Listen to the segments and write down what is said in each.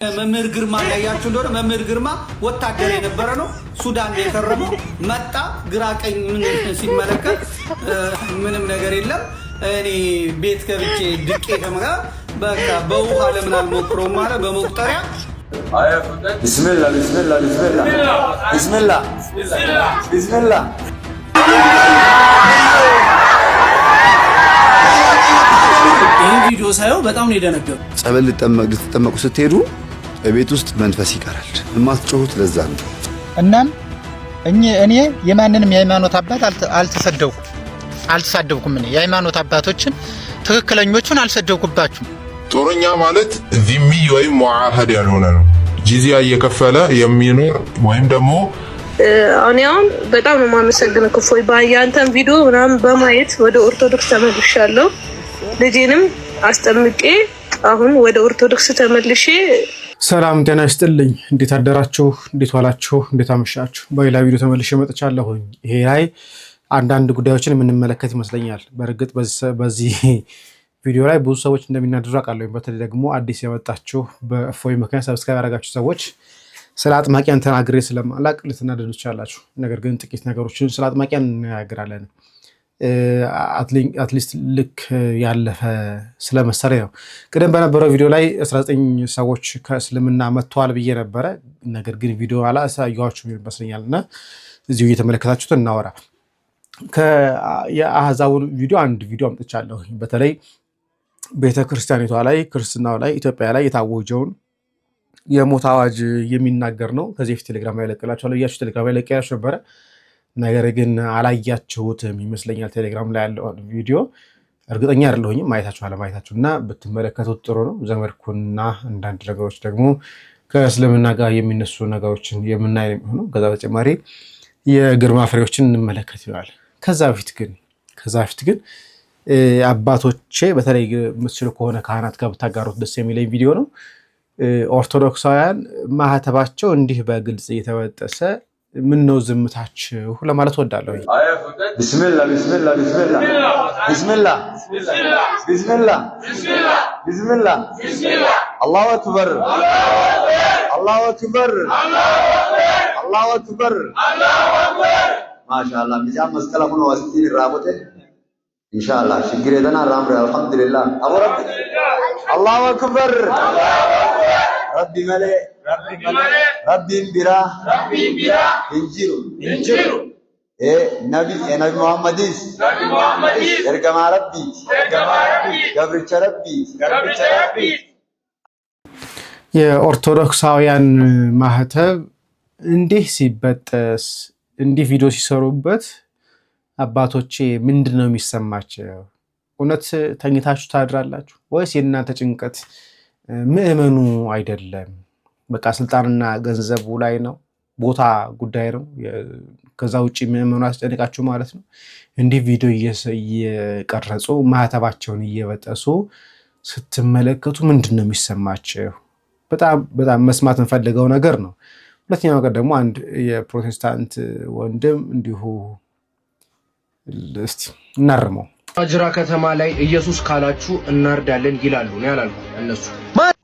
መምህር ግርማ ያያችሁ እንደሆነ መምህር ግርማ ወታደር የነበረ ነው። ሱዳን የከረመው መጣ። ግራ ቀኝ ምን ሲመለከት ምንም ነገር የለም። እኔ ቤት ከብቼ ድቄ ተመጋ በቃ በውሃ ለምን አልሞክረውም አለ። በመቁጠሪያ ቢስሚላህ ቢስሚላህ ቢስሚላህ ቢስሚላህ ቢስሚላህ ይህ ቪዲዮ ሳየው በጣም ነው የደነገጥኩት። ጸበል ልትጠመቁ ስትሄዱ በቤት ውስጥ መንፈስ ይቀራል። የማትጮሁት ለዛ ነው። እናም እኔ የማንንም የሃይማኖት አባት አልተሳደብኩም። እኔ የሃይማኖት አባቶችን ትክክለኞቹን አልሰደብኩባችሁም። ጦረኛ ማለት ዚሚ ወይም ሙዓሃድ ያልሆነ ነው። ጂዚያ እየከፈለ የሚኖር ወይም ደግሞ አሁን በጣም ነው የማመሰግነው ክፎይ በአንተን ቪዲዮ ምናምን በማየት ወደ ኦርቶዶክስ ተመልሻለሁ። ልጄንም አስጠምቄ አሁን ወደ ኦርቶዶክስ ተመልሼ። ሰላም ጤና ይስጥልኝ። እንዴት አደራችሁ? እንዴት ዋላችሁ? እንዴት አመሻችሁ? በሌላ ቪዲዮ ተመልሼ መጥቻለሁኝ። ይሄ ላይ አንዳንድ ጉዳዮችን የምንመለከት ይመስለኛል። በእርግጥ በዚህ ቪዲዮ ላይ ብዙ ሰዎች እንደሚናደዱ አውቃለሁ። በተለይ ደግሞ አዲስ የመጣችሁ በእፎይ ምክንያት ሰብስክራይብ ያደረጋችሁ ሰዎች ስለ አጥማቂያን ተናግሬ ስለማላቅ ልትናደዱ ትችላላችሁ። ነገር ግን ጥቂት ነገሮችን ስለ አጥማቂያን እንነጋገራለን። አትሊስት ልክ ያለፈ ስለመሰለኝ ነው። ቅድም በነበረው ቪዲዮ ላይ 19 ሰዎች ከእስልምና መጥተዋል ብዬ ነበረ። ነገር ግን ቪዲዮ አላሳየኋችሁም ይመስለኛል እና እዚሁ እየተመለከታችሁት እናወራ። የአህዛቡን ቪዲዮ አንድ ቪዲዮ አምጥቻለሁ። በተለይ ቤተክርስቲያኒቷ ላይ ክርስትናው ላይ ኢትዮጵያ ላይ የታወጀውን የሞት አዋጅ የሚናገር ነው። ከዚህ በፊት ቴሌግራም ላይ ለቅላችኋለሁ ብያችሁ ቴሌግራም ላይ ለቅላችሁ ነበረ። ነገር ግን አላያችሁትም ይመስለኛል። ቴሌግራም ላይ ያለው ቪዲዮ እርግጠኛ አይደለሁኝም ማየታችሁ አለማየታችሁ እና ብትመለከቱት ጥሩ ነው። ዘመድኩና አንዳንድ ነገሮች ደግሞ ከእስልምና ጋር የሚነሱ ነገሮችን የምናይ ነው የሚሆነው። ከዛ በተጨማሪ የግርማ ፍሬዎችን እንመለከት ይሆናል። ከዛ በፊት ግን አባቶቼ በተለይ ምስሉ ከሆነ ካህናት ጋር ብታጋሩት ደስ የሚለኝ ቪዲዮ ነው። ኦርቶዶክሳውያን ማህተባቸው እንዲህ በግልጽ እየተበጠሰ ምን ነው ዝምታችሁ ለማለት ወዳለሁ። ቢስሚላህ ቢስሚላህ ቢስሚላህ ቢስሚላህ ቢስሚላህ ቢስሚላህ አላሁ አክበር አላሁ አክበር አላሁ አክበር ማሻአላህ ቢዛ መስቀላሙ ነው ወስቲ ራቦቴ ኢንሻአላህ ሽግሬተና ራምረ አልহামዱሊላህ አቡ ረቢ አላሁ አክበር ربي ملئ ربي انبرا انجيرو نبي محمد ارجما ربي قبرچ ربي የኦርቶዶክሳውያን ማህተብ እንዲህ ሲበጠስ እንዲህ ቪዲዮ ሲሰሩበት አባቶቼ ምንድነው የሚሰማቸው? እውነት ተኝታችሁ ታድራላችሁ ወይስ የእናንተ ጭንቀት ምእመኑ አይደለም? በቃ ስልጣንና ገንዘቡ ላይ ነው፣ ቦታ ጉዳይ ነው። ከዛ ውጪ ምእመኑ አስጨንቃችሁ ማለት ነው። እንዲህ ቪዲዮ እየቀረጹ ማህተባቸውን እየበጠሱ ስትመለከቱ ምንድነው የሚሰማቸው? በጣም መስማት እንፈልገው ነገር ነው። ሁለተኛው ነገር ደግሞ አንድ የፕሮቴስታንት ወንድም እንዲሁ እስቲ እናርመው። አጅራ ከተማ ላይ ኢየሱስ ካላችሁ እናርዳለን ይላሉ። ነው ያላልኩ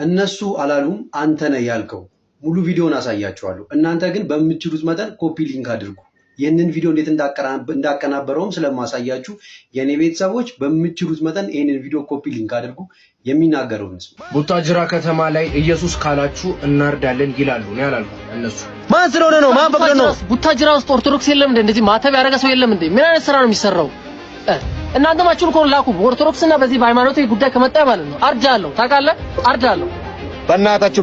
እነሱ አላሉም፣ አንተ ነህ ያልከው። ሙሉ ቪዲዮን አሳያችኋለሁ። እናንተ ግን በምትችሉት መጠን ኮፒ ሊንክ አድርጉ። ይህንን ቪዲዮ እንዴት እንዳቀናበረውም ስለማሳያችሁ የኔ ቤተሰቦች በምትችሉት መጠን ይህንን ቪዲዮ ኮፒ ሊንክ አድርጉ። የሚናገረውን ቡታጅራ ከተማ ላይ ኢየሱስ ካላችሁ እናርዳለን ይላሉ። ነው ያላልኩ እነሱ ማን ስለሆነ ነው? ማን ፈቅዶ ነው? ቡታጅራ ውስጥ ኦርቶዶክስ የለም እንዴ? እንደዚህ ማተብ ያደረገ ሰው የለም እንዴ? ምን አይነት ስራ ነው የሚሰራው? እናንተ ማችሁን ኮን ላኩ። ኦርቶዶክስና በዚህ በሃይማኖት ጉዳይ ከመጣ ማለት ነው አርጃለሁ። ታውቃለህ? አርጃለሁ። በእናታችሁ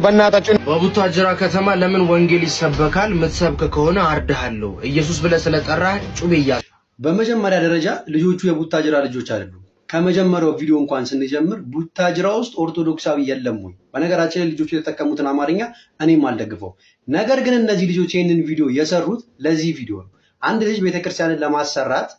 በቡታጅራ ከተማ ለምን ወንጌል ይሰበካል? የምትሰብክ ከሆነ አርዳሃለሁ። ኢየሱስ ብለህ ስለጠራህ ጩቤ ይያዝ። በመጀመሪያ ደረጃ ልጆቹ የቡታጅራ ልጆች አይደሉም። ከመጀመሪያው ቪዲዮ እንኳን ስንጀምር ቡታጅራ ውስጥ ኦርቶዶክሳዊ የለም ወይ? በነገራችን ላይ ልጆቹ የተጠቀሙትን አማርኛ እኔም አልደግፈው። ነገር ግን እነዚህ ልጆች ይህንን ቪዲዮ የሰሩት ለዚህ ቪዲዮ ነው። አንድ ልጅ ቤተክርስቲያንን ለማሰራት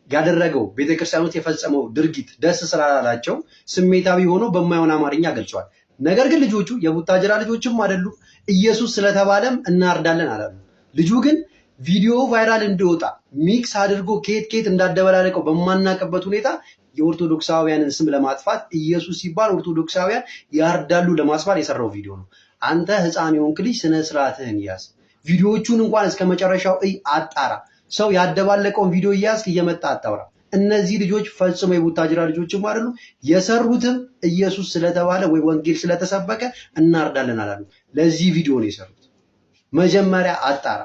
ያደረገው ቤተክርስቲያኖት የፈጸመው ድርጊት ደስ ስላላላቸው ስሜታዊ ሆኖ በማይሆን አማርኛ ገልጿል። ነገር ግን ልጆቹ የቡታጅራ ልጆችም አይደሉም። ኢየሱስ ስለተባለም እናርዳለን አላሉ። ልጁ ግን ቪዲዮ ቫይራል እንዲወጣ ሚክስ አድርጎ ኬት እንዳደበላለቀው በማናቀበት ሁኔታ የኦርቶዶክሳውያንን ስም ለማጥፋት ኢየሱስ ሲባል ኦርቶዶክሳውያን ያርዳሉ ለማስባል የሰራው ቪዲዮ ነው። አንተ ህፃን የሆንክ ልጅ ስነ ስርዓትህን ያዝ። ቪዲዮዎቹን እንኳን እስከ መጨረሻው አጣራ። ሰው ያደባለቀውን ቪዲዮ እያዝክ እየመጣ አታውራ። እነዚህ ልጆች ፈጽሞ የቡታጅራ ልጆችም አይደሉ። የሰሩትም ኢየሱስ ስለተባለ ወይ ወንጌል ስለተሰበከ እናርዳለን አላሉ። ለዚህ ቪዲዮ ነው የሰሩት። መጀመሪያ አጣራ።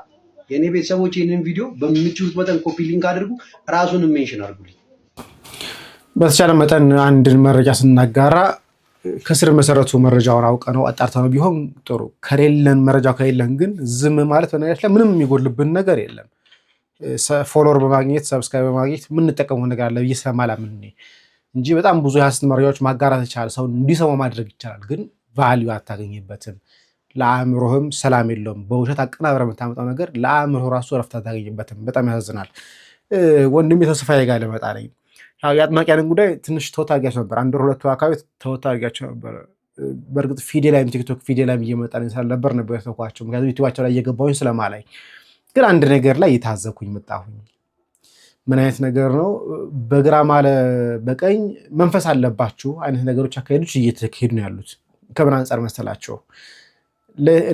የኔ ቤተሰቦች ይህንን ቪዲዮ በምትችሉት መጠን ኮፒ ሊንክ አድርጉ፣ ራሱን ሜንሽን አድርጉልኝ። በተቻለ መጠን አንድን መረጃ ስናጋራ ከስር መሰረቱ መረጃውን አውቀ ነው አጣርተ ነው ቢሆን ጥሩ። ከሌለን መረጃው ከሌለን ግን ዝም ማለት በነገራችን ላይ ምንም የሚጎልብን ነገር የለም። ፎሎወር በማግኘት ሰብስክራይብ በማግኘት የምንጠቀመው ነገር አለ ብዬ ስለማላምን እንጂ በጣም ብዙ የሐሰት መረጃዎች ማጋራት ይቻላል። ሰው እንዲሰማ ማድረግ ይቻላል። ግን ቫልዩ አታገኝበትም። ለአእምሮህም ሰላም የለውም። በውሸት አቀናብረ የምታመጣው ነገር ለአእምሮ ራሱ ረፍት አታገኝበትም። በጣም ያሳዝናል። ወንድሜ ተስፋዬ ጋር ልመጣ ነኝ። የአጥማቂያንን ጉዳይ ትንሽ ተወታጊያቸው ነበር። አንድ ወር ሁለት ወር አካባቢ ተወታጊያቸው ነበር። በእርግጥ ፊዴ ላይም ቲክቶክ ፊዴ ላይም እየመጣልኝ ስላልነበር ነበር የተኳቸው። ምክንያቱም ዩቲዩባቸው ላይ እየገባሁኝ ስለማላይ። ግን አንድ ነገር ላይ የታዘብኩኝ መጣሁኝ። ምን አይነት ነገር ነው? በግራ ማለ በቀኝ መንፈስ አለባችሁ አይነት ነገሮች አካሄዶች እየተካሄዱ ነው ያሉት። ከምን አንጻር መሰላቸው?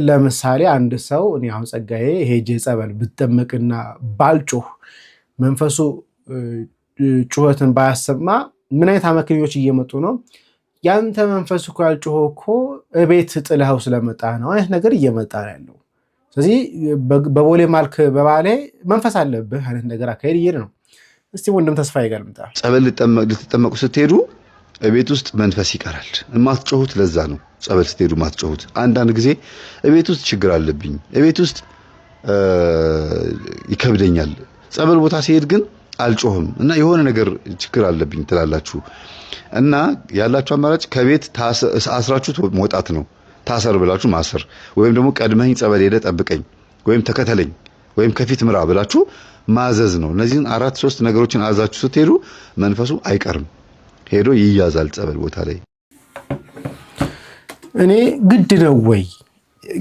ለምሳሌ አንድ ሰው እኔ አሁን ጸጋዬ ሄጄ ጸበል ብጠመቅና ባልጮህ መንፈሱ ጩኸትን ባያሰማ ምን አይነት አመክንዮች እየመጡ ነው? ያንተ መንፈስ እኮ ያልጮኸው እኮ እቤት ጥለኸው ስለመጣ ነው አይነት ነገር እየመጣ ነው ያለው። ስለዚህ በቦሌ ማልክ በባሌ መንፈስ አለብህ አይነት ነገር አካሄድ እየሄደ ነው። እስቲ ወንድም ተስፋዬ ጋር ልምጣ። ጸበል ልትጠመቁ ስትሄዱ እቤት ውስጥ መንፈስ ይቀራል። የማትጮሁት ለዛ ነው። ጸበል ስትሄዱ ማትጮሁት። አንዳንድ ጊዜ እቤት ውስጥ ችግር አለብኝ፣ እቤት ውስጥ ይከብደኛል፣ ጸበል ቦታ ሲሄድ ግን አልጮህም እና የሆነ ነገር ችግር አለብኝ ትላላችሁ እና ያላችሁ አማራጭ ከቤት አስራችሁት መውጣት ነው። ታሰር ብላችሁ ማሰር ወይም ደግሞ ቀድመኝ ጸበል ሄደ ጠብቀኝ ወይም ተከተለኝ ወይም ከፊት ምራ ብላችሁ ማዘዝ ነው። እነዚህን 4-3 ነገሮችን አዛችሁ ስትሄዱ መንፈሱ አይቀርም፣ ሄዶ ይያዛል ጸበል ቦታ ላይ። እኔ ግድ ነው ወይ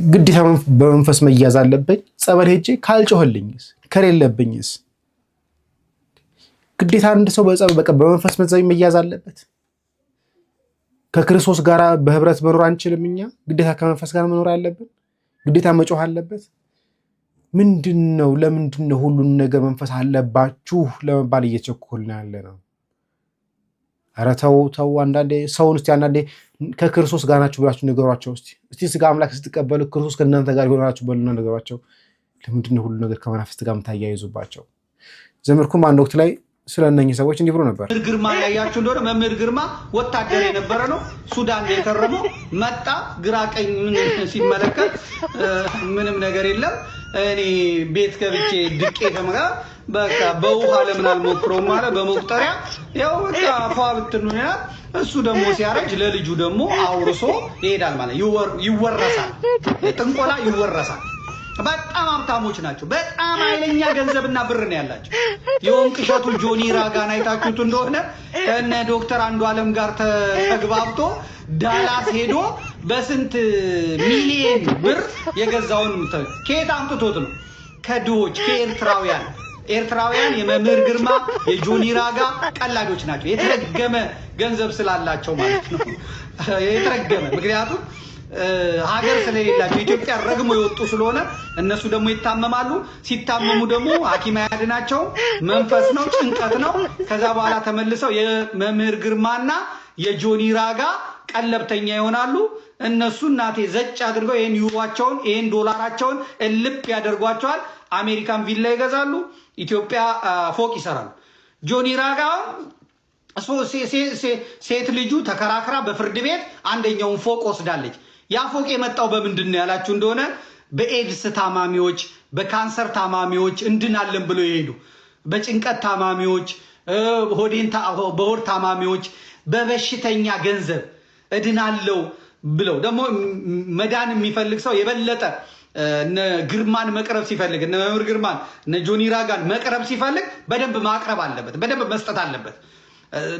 ግዴታ በመንፈስ መያዝ አለብኝ? ጸበል ሄጄ ካልጮህልኝስ ከሌለብኝስ? ግዴታ አንድ ሰው በመንፈስ መያዝ አለበት? ከክርስቶስ ጋር በህብረት መኖር አንችልም? እኛ ግዴታ ከመንፈስ ጋር መኖር አለብን? ግዴታ መጮህ አለበት? ምንድነው? ለምንድነው ሁሉን ነገር መንፈስ አለባችሁ ለመባል እየቸኮልን ያለ ነው? ኧረ ተው። አንዳንዴ ሰውን እስቲ አንዳንዴ ከክርስቶስ ጋር ናችሁ ብላችሁ ነገሯቸው። እስቲ ስጋ አምላክ ስትቀበሉ ክርስቶስ ከእናንተ ጋር ይሆናችሁ በሉና ነገሯቸው። ለምንድነው ሁሉ ነገር ከመናፍስት ጋር የምታያይዙባቸው? ዘመድኩም አንድ ወቅት ላይ ስለነኚህ ሰዎች እንዲህ ብሎ ነበር። መምህር ግርማ ያያችሁ እንደሆነ መምህር ግርማ ወታደር የነበረ ነው። ሱዳን ላይ የከረመው መጣ። ግራ ቀኝ ምን ሲመለከት ምንም ነገር የለም። እኔ ቤት ገብቼ ድቄ ተመጋ በቃ በውሃ ለምን አልሞክረውም አለ። በመቁጠሪያ ያው በቃ ፏብትን ነው። እሱ ደግሞ ሲያረጅ ለልጁ ደግሞ አውርሶ ይሄዳል ማለት ይወረሳል። ጥንቆላ ይወረሳል። በጣም ሀብታሞች ናቸው። በጣም ኃይለኛ ገንዘብና ብር ነው ያላቸው። የወንቅ እሸቱ ጆኒ ራጋን አይታችሁት እንደሆነ ከነ ዶክተር አንዱ ዓለም ጋር ተግባብቶ ዳላስ ሄዶ በስንት ሚሊዮን ብር የገዛውን ከየት አምጥቶት ነው? ከድሆች ኤርትራውያን የመምህር ግርማ የጆኒ ራጋ ቀላጆች ናቸው። የተረገመ ገንዘብ ስላላቸው ማለት ነው። የተረገመ ምክንያቱም ሀገር ስለሌላቸው ኢትዮጵያ ረግሞ የወጡ ስለሆነ እነሱ ደግሞ ይታመማሉ። ሲታመሙ ደግሞ ሐኪም አያድናቸው፣ መንፈስ ነው፣ ጭንቀት ነው። ከዛ በኋላ ተመልሰው የመምህር ግርማና የጆኒ ራጋ ቀለብተኛ ይሆናሉ። እነሱ እናቴ ዘጭ አድርገው ይሄን ዩሮአቸውን ይሄን ዶላራቸውን እልፕ ያደርጓቸዋል። አሜሪካን ቪላ ይገዛሉ፣ ኢትዮጵያ ፎቅ ይሰራሉ። ጆኒ ራጋ ሴት ልጁ ተከራክራ በፍርድ ቤት አንደኛውን ፎቅ ወስዳለች። ያ ፎቅ የመጣው በምንድን ነው ያላችሁ እንደሆነ በኤድስ ታማሚዎች፣ በካንሰር ታማሚዎች እንድናለን ብሎ ይሄዱ፣ በጭንቀት ታማሚዎች፣ በሆድ ታማሚዎች በበሽተኛ ገንዘብ እድናለው ብለው ደግሞ መዳን የሚፈልግ ሰው የበለጠ እነ ግርማን መቅረብ ሲፈልግ እነ መምህር ግርማን እነ ጆኒ ራጋን መቅረብ ሲፈልግ በደንብ ማቅረብ አለበት፣ በደንብ መስጠት አለበት።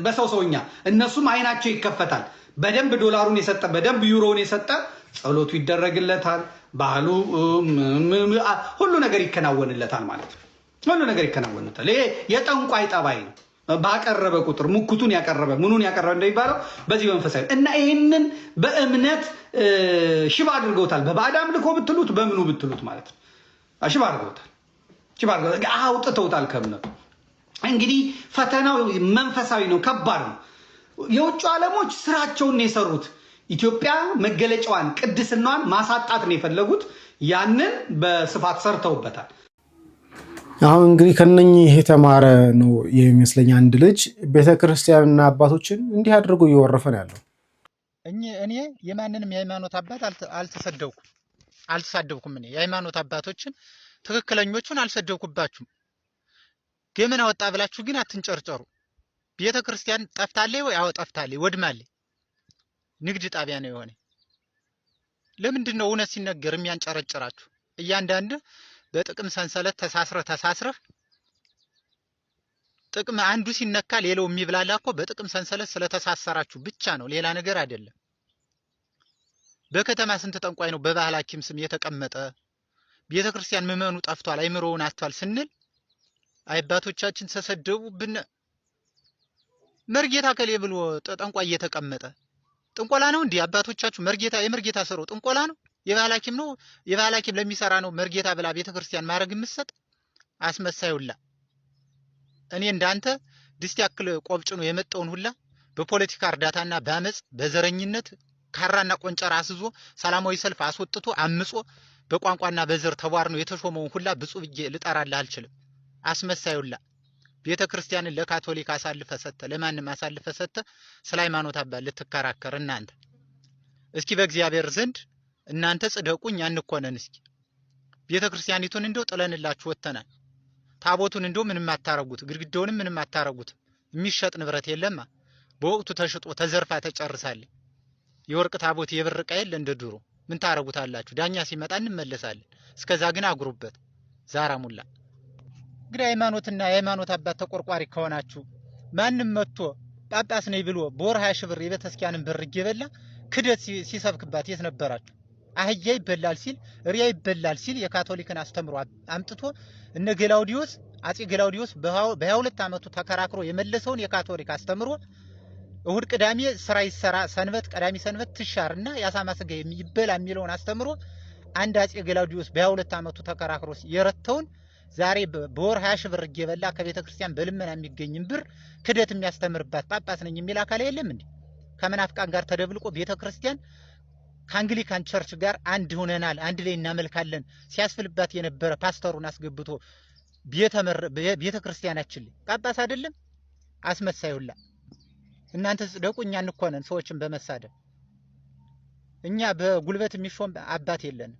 በሰውኛ እነሱም አይናቸው ይከፈታል። በደንብ ዶላሩን የሰጠ በደንብ ዩሮውን የሰጠ ጸሎቱ ይደረግለታል። ባህሉ ሁሉ ነገር ይከናወንለታል ማለት ነው። ሁሉ ነገር ይከናወንለታል። ይሄ የጠንቋይ ጠባይ ነው። ባቀረበ ቁጥር ሙክቱን ያቀረበ ምኑን ያቀረበ እንደሚባለው በዚህ መንፈሳዊ እና ይህንን በእምነት ሽባ አድርገውታል። በባዕድ አምልኮ ብትሉት በምኑ ብትሉት ማለት ነው ሽባ አድርገውታል። አውጥተውታል ከእምነቱ። እንግዲህ ፈተናው መንፈሳዊ ነው፣ ከባድ ነው። የውጭ ዓለሞች ስራቸውን ነው የሰሩት። ኢትዮጵያ መገለጫዋን ቅድስናዋን ማሳጣት ነው የፈለጉት። ያንን በስፋት ሰርተውበታል። አሁን እንግዲህ ከነኚህ የተማረ ነው የሚመስለኝ አንድ ልጅ ቤተክርስቲያንና አባቶችን እንዲህ አድርጎ እየወረፈ ነው ያለው። እኔ የማንንም የሃይማኖት አባት አልተሳደብኩም። እኔ የሃይማኖት አባቶችን ትክክለኞቹን አልሰደብኩባችሁም። ገመና ወጣ ብላችሁ ግን አትንጨርጨሩ። ቤተክርስቲያን ጠፍታለች ወይ? አዎ ጠፍታለች፣ ወድማለች። ንግድ ጣቢያ ነው የሆነ። ለምንድን ነው እውነት ሲነገር የሚያንጨረጭራችሁ? እያንዳንዱ በጥቅም ሰንሰለት ተሳስረህ ጥቅም አንዱ ሲነካ ሌላው የሚብላላ እኮ በጥቅም ሰንሰለት ስለተሳሰራችሁ ብቻ ነው፣ ሌላ ነገር አይደለም። በከተማ ስንት ጠንቋይ ነው በባህል ሐኪም ስም የተቀመጠ። ቤተክርስቲያን ምዕመኑ ጠፍቷል፣ አይምሮውን አጥቷል ስንል አባቶቻችን ተሰደቡብን። መርጌታ ከሌ ብሎ ጠንቋይ እየተቀመጠ ጥንቆላ ነው እንዲህ አባቶቻችሁ የመርጌታ ስሩ ጥንቆላ ነው? የባህል ሐኪም ነው? የባህል ሐኪም ለሚሰራ ነው መርጌታ ብላ ቤተክርስቲያን ማድረግ የምትሰጥ አስመሳዩላ። እኔ እንዳንተ ድስት ያክል ቆብጭኖ የመጣውን ሁላ በፖለቲካ እርዳታና በአመጽ በዘረኝነት ካራና ቆንጨራ አስዞ ሰላማዊ ሰልፍ አስወጥቶ አምጾ በቋንቋና በዘር ተቧርኖ የተሾመውን ሁላ ብፁዕ ብዬ ልጠራልህ አልችልም። አስመሳዩላ ቤተክርስቲያንን ለካቶሊክ አሳልፈ ሰተ ለማንም አሳልፈ ሰተ ስለ ሃይማኖት አባት ልትከራከር እናንተ እስኪ በእግዚአብሔር ዘንድ እናንተ ጽደቁኝ አንኮነን። እስኪ ቤተክርስቲያኒቱን እንደው ጥለንላችሁ ወተናል። ታቦቱን እንደው ምንም አታረጉት፣ ግድግዳውንም ምንም አታረጉት። የሚሸጥ ንብረት የለማ። በወቅቱ ተሽጦ ተዘርፋ ተጨርሳለች። የወርቅ ታቦት የብር ዕቃ የለ እንደ ድሮ። ምን ታረጉታላችሁ? ዳኛ ሲመጣ እንመለሳለን። እስከዛ ግን አግሩበት ዛራሙላ። እንግዲህ ሃይማኖትና የሃይማኖት አባት ተቆርቋሪ ከሆናችሁ ማንም መጥቶ ጳጳስ ነኝ ብሎ በወር 20 ሺህ ብር የቤተክርስቲያንን ብር እየበላ ክደት ሲሰብክባት የት ነበራችሁ? አህያ ይበላል ሲል ሪያ ይበላል ሲል የካቶሊክን አስተምሮ አምጥቶ እነ ገላውዲዮስ አጼ ገላውዲዮስ በ22 ዓመቱ ተከራክሮ የመለሰውን የካቶሊክ አስተምሮ እሁድ ቅዳሜ ስራ ይሰራ ሰንበት ቀዳሚ ሰንበት ትሻርና ያሳማ ስጋ ይበላ የሚለውን አስተምሮ አንድ አጼ ገላውዲዮስ በ22 ዓመቱ ተከራክሮ የረተውን ዛሬ በወር 20 ሺህ ብር እየበላ ከቤተክርስቲያን በልመና የሚገኝን ብር ክደት የሚያስተምርባት ጳጳስ ነኝ የሚል አካል የለም እንዴ? ከመናፍቃን ጋር ተደብልቆ ቤተክርስቲያን ከአንግሊካን ቸርች ጋር አንድ ሆነናል፣ አንድ ላይ እናመልካለን ሲያስፈልባት የነበረ ፓስተሩን አስገብቶ ቤተክርስቲያናችን ላይ ጳጳስ አይደለም? አስመሳዩላ። እናንተ ጽደቁ፣ እኛ እንኮነን ሰዎችን በመሳደብ። እኛ በጉልበት የሚሾም አባት የለንም።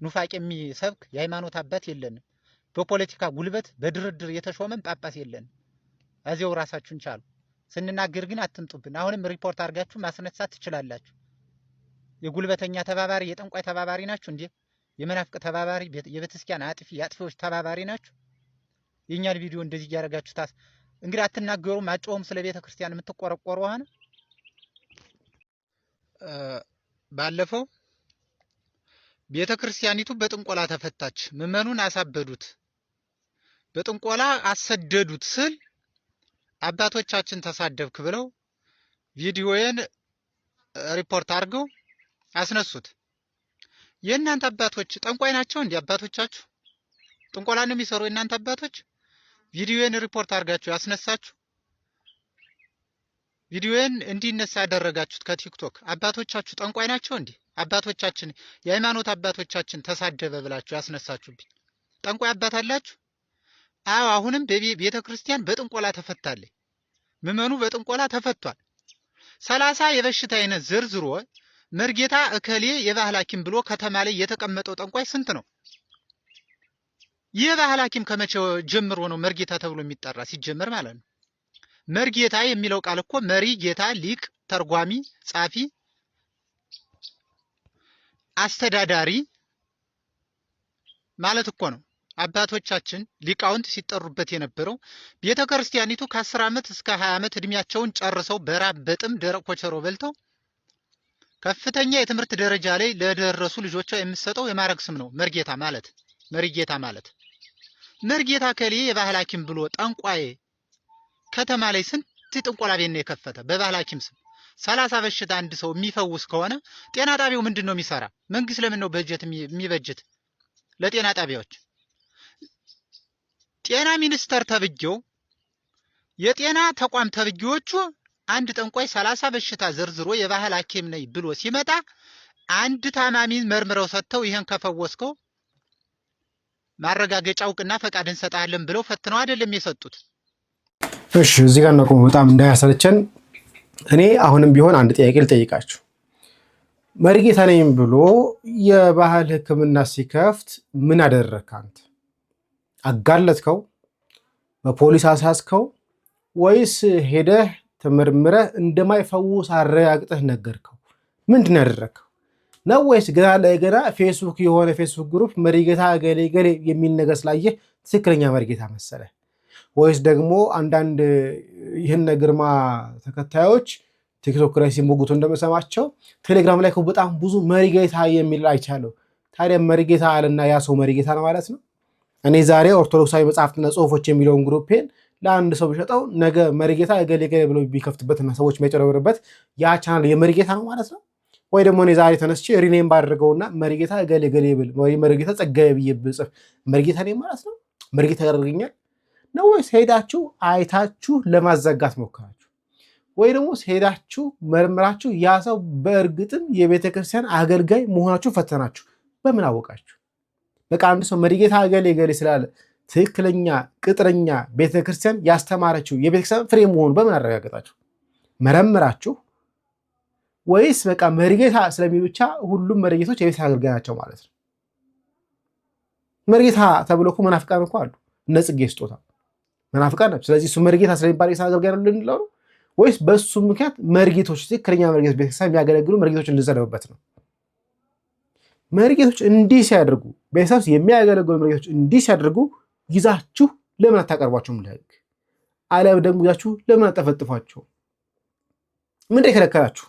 ኑፋቄ የሚሰብክ የሃይማኖት አባት የለንም። በፖለቲካ ጉልበት በድርድር የተሾመን ጳጳስ የለንም። እዚያው ራሳችሁን ቻሉ። ስንናገር ግን አትምጡብን። አሁንም ሪፖርት አድርጋችሁ ማስነሳት ትችላላችሁ። የጉልበተኛ ተባባሪ የጠንቋይ ተባባሪ ናችሁ እንዴ? የመናፍቅ ተባባሪ የቤተክርስቲያን የአጥፊዎች ተባባሪ ናችሁ? የኛን ቪዲዮ እንደዚህ እያደረጋችሁ እንግዲህ አትናገሩም፣ አጮሁም ስለ ቤተክርስቲያን የምትቆረቆሩ ሆነ። ባለፈው ቤተክርስቲያኒቱ በጥንቆላ ተፈታች፣ ምዕመኑን አሳበዱት፣ በጥንቆላ አሰደዱት ስል አባቶቻችን ተሳደብክ ብለው ቪዲዮዬን ሪፖርት አድርገው አስነሱት። የእናንተ አባቶች ጠንቋይ ናቸው እንዴ? አባቶቻችሁ ጥንቆላ ነው የሚሰሩ የእናንተ አባቶች? ቪዲዮዬን ሪፖርት አድርጋችሁ ያስነሳችሁ፣ ቪዲዮዬን እንዲነሳ ያደረጋችሁት ከቲክቶክ አባቶቻችሁ ጠንቋይ ናቸው እንዴ? አባቶቻችን የሃይማኖት አባቶቻችን ተሳደበ ብላችሁ ያስነሳችሁብኝ ጠንቋይ አባት አላችሁ? አዎ፣ አሁንም በቤተ ክርስቲያን በጥንቆላ ተፈታለች። ምዕመኑ በጥንቆላ ተፈቷል። 30 የበሽታ አይነት ዘርዝሮ መርጌታ እከሌ የባህል ሐኪም ብሎ ከተማ ላይ የተቀመጠው ጠንቋይ ስንት ነው? የባህል ሐኪም ከመቼ ጀምሮ ነው መርጌታ ተብሎ የሚጠራ? ሲጀመር ማለት ነው። መርጌታ የሚለው ቃል እኮ መሪ፣ ጌታ፣ ሊቅ፣ ተርጓሚ፣ ጻፊ፣ አስተዳዳሪ ማለት እኮ ነው። አባቶቻችን ሊቃውንት ሲጠሩበት የነበረው ቤተክርስቲያኒቱ ከ10 ዓመት እስከ 20 ዓመት እድሜያቸውን ጨርሰው በራብ በጥም ደረቅ ኮቸሮ በልተው ከፍተኛ የትምህርት ደረጃ ላይ ለደረሱ ልጆቿ የምትሰጠው የማዕረግ ስም ነው መርጌታ ማለት። መሪጌታ ማለት መርጌታ ከሌ የባህል ሐኪም ብሎ ጠንቋይ ከተማ ላይ ስንት ጥንቆላ ቤት ነው የከፈተ በባህል ሐኪም ስም 30 በሽታ አንድ ሰው የሚፈውስ ከሆነ ጤና ጣቢያው ምንድነው የሚሰራ? መንግስት ለምን ነው በጀት የሚበጀት ለጤና ጣቢያዎች? ጤና ሚኒስቴር ተብዬው የጤና ተቋም ተብዬዎቹ አንድ ጠንቋይ 30 በሽታ ዘርዝሮ የባህል ሐኪም ነኝ ብሎ ሲመጣ አንድ ታማሚ መርምረው ሰጥተው ይሄን ከፈወስከው ማረጋገጫ እውቅና ፈቃድ እንሰጣለን ብለው ፈትነው አይደለም የሰጡት። እሺ እዚህ ጋር ነው በጣም እንዳያሰለቸን እኔ አሁንም ቢሆን አንድ ጥያቄ ልጠይቃችሁ። መሪጌታ ነኝ ብሎ የባህል ሕክምና ሲከፍት ምን አደረግክ አንተ? አጋለጥከው? በፖሊስ አሳስከው? ወይስ ሄደህ ተመርምረህ እንደማይፈውስ አረጋግጠህ ነገርከው? ምንድን ነው ያደረግከው? ነው ወይስ ገና ለገና ፌስቡክ የሆነ ፌስቡክ ግሩፕ መሪጌታ ገሌ ገሌ የሚል ነገር ስላየህ ትክክለኛ መሪጌታ መሰለህ? ወይስ ደግሞ አንዳንድ ይህን ግርማ ተከታዮች ቲክቶክ ላይ ሲሞግቱ እንደመሰማቸው ቴሌግራም ላይ በጣም ብዙ መሪጌታ የሚል አይቻለሁ። ታዲያ መሪጌታ አለና ያ ሰው መሪጌታ ነው ማለት ነው? እኔ ዛሬ ኦርቶዶክሳዊ መጽሐፍትና ጽሁፎች የሚለውን ግሩፔን ለአንድ ሰው ቢሸጠው ነገ መሪጌታ ገሌ ገሌ ብሎ ቢከፍትበትና ሰዎች የሚያጨረብርበት ያ ቻናል የመሪጌታ ነው ማለት ነው? ወይ ደግሞ እኔ ዛሬ ተነስቼ ሪኔም ባደረገውና መሪጌታ ገሌ ገሌ ብል ወይ መሪጌታ ጸጋዬ ብዬ ብጽፍ መሪጌታ ነኝ ማለት ነው? መሪጌታ ያደርገኛል ነው? ወይስ ሄዳችሁ አይታችሁ ለማዘጋት ሞክራችሁ? ወይ ደግሞ ሄዳችሁ መርምራችሁ ያ ሰው በእርግጥም የቤተክርስቲያን አገልጋይ መሆናችሁ ፈተናችሁ? በምን አወቃችሁ? በቃ አንድ ሰው መሪጌታ ገሌ ገሌ ስላለ ትክክለኛ ቅጥረኛ ቤተክርስቲያን ያስተማረችው የቤተክርስቲያን ፍሬ መሆኑ በምን አረጋገጣችሁ? መረምራችሁ? ወይስ በቃ መሪጌታ ስለሚል ብቻ ሁሉም መሪጌቶች የቤተ አገልጋይ ናቸው ማለት ነው? መሪጌታ ተብሎ እኮ መናፍቃን እኮ አሉ። እነ ጽጌ ስጦታ መናፍቃን ናቸው። ስለዚህ እሱ መሪጌታ ስለሚባል የቤተ አገልጋይ ነው ልንለው ነው? ወይስ በሱ ምክንያት መሪጌቶች ትክክለኛ መሪጌቶች ቤተክርስቲያን የሚያገለግሉ መሪጌቶች እንድንሰለብበት ነው? መሪጌቶች እንዲህ ሲያደርጉ ቤተክርስቲያን የሚያገለግሉ መሪጌቶች እንዲህ ሲያደርጉ ይዛችሁ ለምን አታቀርቧቸውም ለህግ? አለም ደግሞ ይዛችሁ ለምን አጠፈጥፏቸው? ምንድን የከለከላችሁ?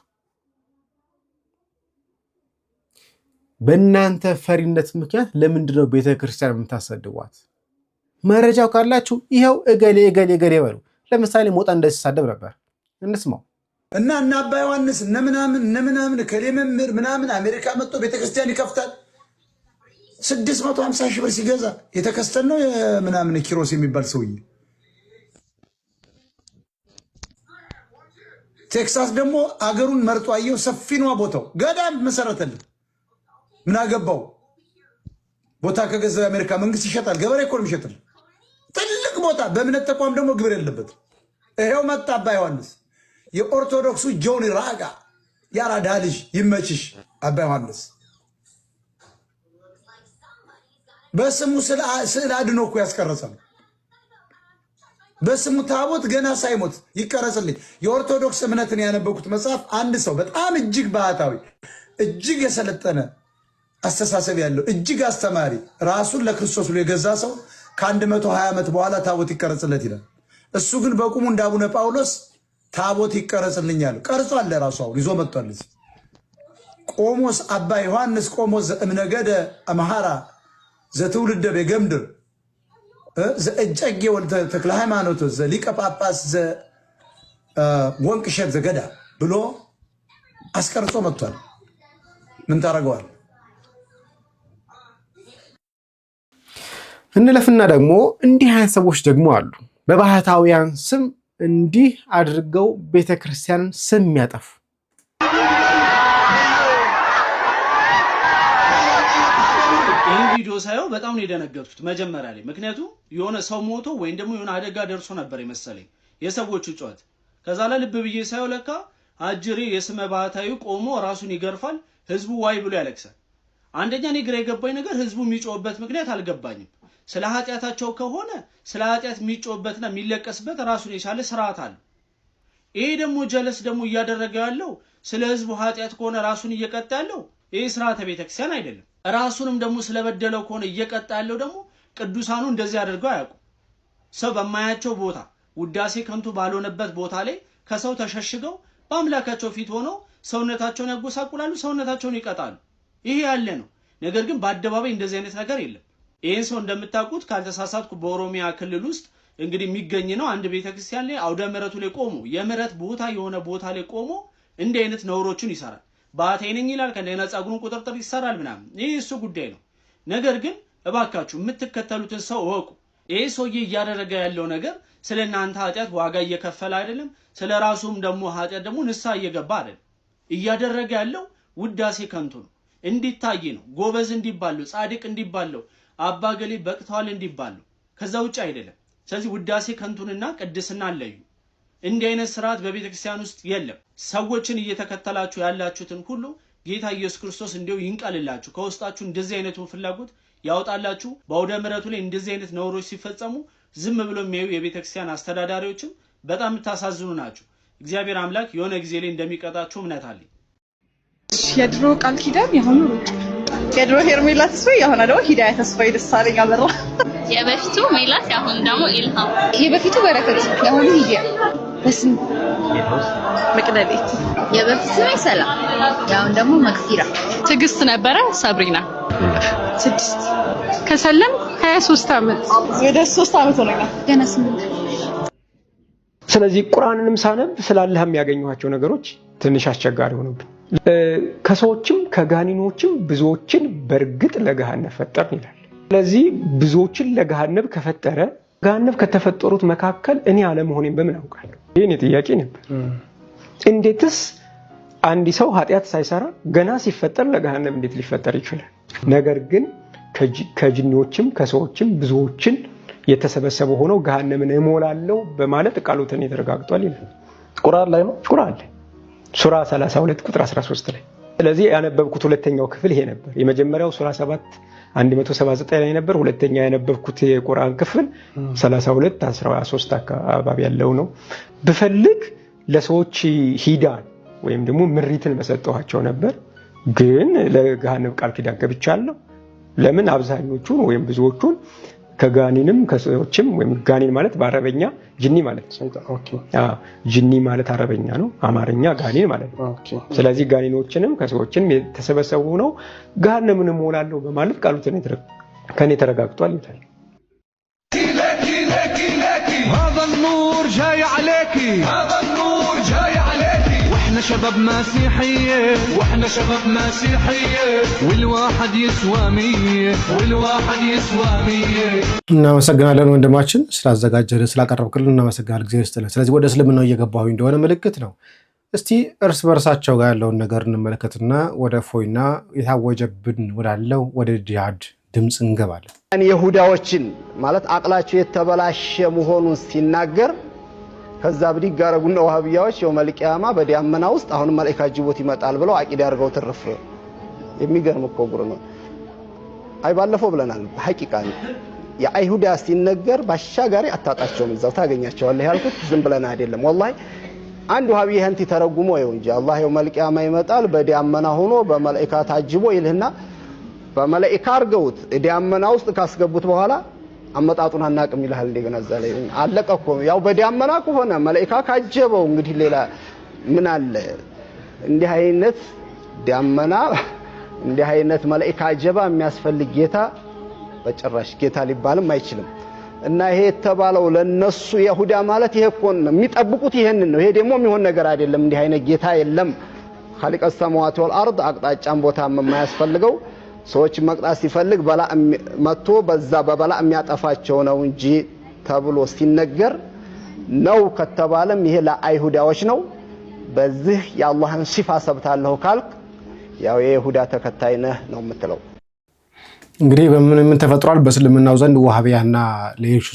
በእናንተ ፈሪነት ምክንያት ለምንድነው ቤተክርስቲያን የምታሰድቧት? መረጃው ካላችሁ ይኸው እገሌ እገሌ እገሌ በሉ። ለምሳሌ ሞጣ እንደዚህ ሲሳደብ ነበር፣ እንስማው እና አባ ዮሐንስ እነ ምናምን ከሌ መምህር ምናምን አሜሪካ መጥቶ ቤተክርስቲያን ይከፍታል 650 ሺህ ብር ሲገዛ የተከስተል ነው ምናምን ኪሮስ የሚባል ሰውዬ። ቴክሳስ ደግሞ አገሩን መርጦ አየው፣ ሰፊ ነው ቦታው፣ ገዳም መሰረተልን። ምን አገባው? ቦታ ከገዛው የአሜሪካ መንግስት ይሸጣል። ገበሬ እኮ ነው የሚሸጥል። ትልቅ ቦታ በእምነት ተቋም ደግሞ ግብር የለበት። ይሄው መጣ አባ ዮሐንስ የኦርቶዶክሱ ጆኒ ራጋ ያራዳ ልጅ ይመችሽ። አባ ዮሐንስ በስሙ ስዕል አድኖ እኮ ያስቀረጸ ነው። በስሙ ታቦት ገና ሳይሞት ይቀረጽልኝ። የኦርቶዶክስ እምነትን ያነበኩት መጽሐፍ አንድ ሰው በጣም እጅግ ባህታዊ እጅግ የሰለጠነ አስተሳሰብ ያለው እጅግ አስተማሪ ራሱን ለክርስቶስ ብሎ የገዛ ሰው ከ120 ዓመት በኋላ ታቦት ይቀረጽለት ይላል። እሱ ግን በቁሙ እንደ አቡነ ጳውሎስ ታቦት ይቀረጽልኛል ቀርጿል። ለራሱ አሁን ይዞ መጥቷል። ቆሞስ አባ ዮሐንስ ቆሞስ ዘእምነገደ አምሃራ ዘትውልደ ቤገምድር ዘእጨጌ ወልደ ተክለ ሃይማኖት ዘሊቀ ጳጳስ ዘወንቅሸት ዘገዳ ብሎ አስቀርጾ መጥቷል። ምን ታደርገዋል? እንለፍና ደግሞ እንዲህ አይነት ሰዎች ደግሞ አሉ። በባህታውያን ስም እንዲህ አድርገው ቤተክርስቲያንን ስም ያጠፉ። ይህን ቪዲዮ ሳየው በጣም ነው የደነገጥኩት መጀመሪያ ላይ። ምክንያቱም የሆነ ሰው ሞቶ ወይም ደግሞ የሆነ አደጋ ደርሶ ነበር የመሰለኝ የሰዎቹ ጩኸት። ከዛ ላይ ልብ ብዬ ሳየው ለካ አጅሬ የስመ ባህታዊ ቆሞ ራሱን ይገርፋል፣ ህዝቡ ዋይ ብሎ ያለቅሳል። አንደኛ እኔ ግራ የገባኝ ነገር ህዝቡ የሚጮህበት ምክንያት አልገባኝም። ስለ ኃጢአታቸው ከሆነ ስለ ኃጢአት የሚጮህበትና የሚለቀስበት ራሱን የቻለ ስርዓት አለ። ይሄ ደግሞ ጀለስ ደግሞ እያደረገ ያለው ስለ ህዝቡ ኃጢአት ከሆነ ራሱን እየቀጣ ያለው ይሄ ስርዓተ ቤተክርስቲያን አይደለም። ራሱንም ደግሞ ስለበደለው ከሆነ እየቀጣ ያለው ደግሞ ቅዱሳኑ እንደዚህ አድርገው አያውቁ። ሰው በማያቸው ቦታ ውዳሴ ከንቱ ባልሆነበት ቦታ ላይ ከሰው ተሸሽገው በአምላካቸው ፊት ሆነው ሰውነታቸውን ያጎሳቁላሉ፣ ሰውነታቸውን ይቀጣሉ። ይሄ ያለ ነው። ነገር ግን በአደባባይ እንደዚህ አይነት ነገር የለም። ይህን ሰው እንደምታውቁት ካልተሳሳትኩ በኦሮሚያ ክልል ውስጥ እንግዲህ የሚገኝ ነው። አንድ ቤተክርስቲያን ላይ አውደ ምሕረቱ ላይ ቆሞ የምሕረት ቦታ የሆነ ቦታ ላይ ቆሞ እንዲህ አይነት ነውሮችን ይሰራል። ባቴ ነኝ ይላል። ከእንደገና ጸጉሩን ቁጥርጥር ይሰራል ምናምን። ይህ እሱ ጉዳይ ነው። ነገር ግን እባካችሁ የምትከተሉትን ሰው እወቁ። ይሄ ሰውዬ እያደረገ ያለው ነገር ስለ እናንተ ኃጢአት ዋጋ እየከፈለ አይደለም። ስለ ራሱም ደግሞ ኃጢአት ደግሞ ንስሐ እየገባ አይደለም። እያደረገ ያለው ውዳሴ ከንቱ ነው። እንዲታይ ነው። ጎበዝ እንዲባለው፣ ጻድቅ እንዲባለው፣ አባገሌ በቅተዋል እንዲባለው፣ ከዛ ውጭ አይደለም። ስለዚህ ውዳሴ ከንቱንና ቅድስና አለዩ። እንዲህ አይነት ስርዓት በቤተ ክርስቲያን ውስጥ የለም። ሰዎችን እየተከተላችሁ ያላችሁትን ሁሉ ጌታ ኢየሱስ ክርስቶስ እንዲሁ ይንቀልላችሁ፣ ከውስጣችሁ እንደዚህ አይነቱን ፍላጎት ያውጣላችሁ። በአውደ ምሕረቱ ላይ እንደዚህ አይነት ነውሮች ሲፈጸሙ ዝም ብሎ የሚያዩ የቤተ ክርስቲያን አስተዳዳሪዎችም በጣም የምታሳዝኑ ናቸው። እግዚአብሔር አምላክ የሆነ ጊዜ ላይ እንደሚቀጣችሁ እምነት አለኝ። የድሮ ቃል ኪዳን የሆኑ የድሮ ሄርሜላ ተስፋዬ የሆነ ደግሞ ሂዳያ ተስፋዬ ደሳለኝ አበራ። የበፊቱ ሜላት የአሁኑ ደግሞ ኢልሃም። የበፊቱ በረከት የሆኑ ሂዳያ በስም መቅደሌት። የበፊቱ ሰላም የአሁኑ ደግሞ መክፊራ። ትዕግስት ነበረ ሰብሪና 6 ከሰለም 23 ዓመት ወደ 3 ዓመት ሆነኛል ገና 8። ስለዚህ ቁርአንንም ሳነብ ስላላህ የሚያገኙዋቸው ነገሮች ትንሽ አስቸጋሪ ሆነብኝ። ከሰዎችም ከጋኒኖችም ብዙዎችን በእርግጥ ለገሃነም ፈጠርን ይላል። ስለዚህ ብዙዎችን ለገሃነም ከፈጠረ ገሃነም ከተፈጠሩት መካከል እኔ አለመሆኔን በምን አውቃለሁ? ይሄን ጥያቄ ነበር። እንዴትስ አንድ ሰው ኃጢአት ሳይሰራ ገና ሲፈጠር ለገሃነም እንዴት ሊፈጠር ይችላል? ነገር ግን ከጅኒዎችም ከሰዎችም ብዙዎችን የተሰበሰበ ሆነው ገሃነምን እሞላለሁ በማለት ቃሉትን ተረጋግጧል ይላል። ቁርአን ላይ ነው። ቁርአን ላይ ሱራ 32 ቁጥር 13 ላይ። ስለዚህ ያነበብኩት ሁለተኛው ክፍል ይሄ ነበር። የመጀመሪያው ሱራ 7 179 ላይ ነበር። ሁለተኛ ያነበብኩት የቁርአን ክፍል 32 13 አካባቢ ያለው ነው። ብፈልግ ለሰዎች ሂዳን ወይም ደግሞ ምሪትን በሰጠኋቸው ነበር። ግን ለገሃነም ቃል ኪዳን ገብቻለሁ። ለምን? አብዛኞቹን ወይም ብዙዎቹን ከጋኒንም ከሰዎችም ወይም ጋኒን ማለት በአረበኛ ጅኒ ማለት ነው። ጅኒ ማለት አረበኛ ነው፣ አማርኛ ጋኒን ማለት ነው። ስለዚህ ጋኒኖችንም ከሰዎችንም የተሰበሰቡ ነው ገሃነምን እሞላለሁ በማለት ቃሉትን ከኔ ተረጋግጧል ይላል። هذا النور جاي عليكي هذا النور جاي عليكي واحنا شباب مسيحيه واحنا شباب مسيحيه والواحد يسوى 100 والواحد يسوى 100 እናመሰግናለን ወንድማችን ስላዘጋጀልን ስላቀረብክልን እናመሰግናለን። እግዚአብሔር ይስጥልን። ስለዚህ ወደ እስልምናው እየገባሁኝ እንደሆነ ምልክት ነው። እስቲ እርስ በርሳቸው ጋር ያለውን ነገር እንመለከትና ወደ ፎይና የታወጀብን ወዳለው ወደ ጂሃድ ድምጽ እንገባለን። ይሁዳዎችን ማለት አቅላቸው የተበላሸ መሆኑን ሲናገር ከዛ ብድግ ጋረጉና ወሃቢያዎች የውመል ቂያማ በዲያመና ውስጥ አሁን መላእክት ጅቦት ይመጣል ብለው አቂዳ አድርገው ተረፈ። የሚገርም እኮ ጉር ነው። አይ ባለፈው ብለናል። ሐቂቃ የአይሁዳ ሲነገር ባሻጋሪ አታጣቸውም፣ እዛው ታገኛቸዋለህ ያልኩት ዝም ብለን አይደለም። ወላሂ አንድ ወሃቢ ይሄንቲ ተረጉሞ ይው እንጂ አላህ የውመል ቂያማ ይመጣል በዲያመና ሆኖ በመላእክት ታጅቦ ይልህና በመላእክት አርገውት ዲያመና ውስጥ ካስገቡት በኋላ አመጣጡን አናቅም ይላል። እንደገና ዘለ አለቀ እኮ ያው በዲያመና ከሆነ መላእክት ካጀበው እንግዲህ ሌላ ምን አለ? እንዲህ አይነት ዲያመና እንዲህ አይነት መላእክት አጀባ የሚያስፈልግ ጌታ በጭራሽ ጌታ ሊባልም አይችልም። እና ይሄ የተባለው ለነሱ ይሁዳ ማለት ይሄ እኮ ነው የሚጠብቁት፣ ይሄንን ነው። ይሄ ደግሞ የሚሆን ነገር አይደለም። እንዲህ አይነት ጌታ የለም። خالق السماوات والارض አቅጣጫም ቦታም የማያስፈልገው ሰዎች መቅጣት ሲፈልግ በላ መጥቶ በዛ በበላ የሚያጠፋቸው ነው እንጂ ተብሎ ሲነገር ነው ከተባለም ይሄ ለአይሁዳዎች ነው። በዚህ የአላህን ሲፋ ሰብታለሁ ካልክ ያው የይሁዳ ተከታይ ነህ ነው የምትለው። እንግዲህ በምን ተፈጥሯል? በእስልምናው ዘንድ ወሃቢያና ሌሎች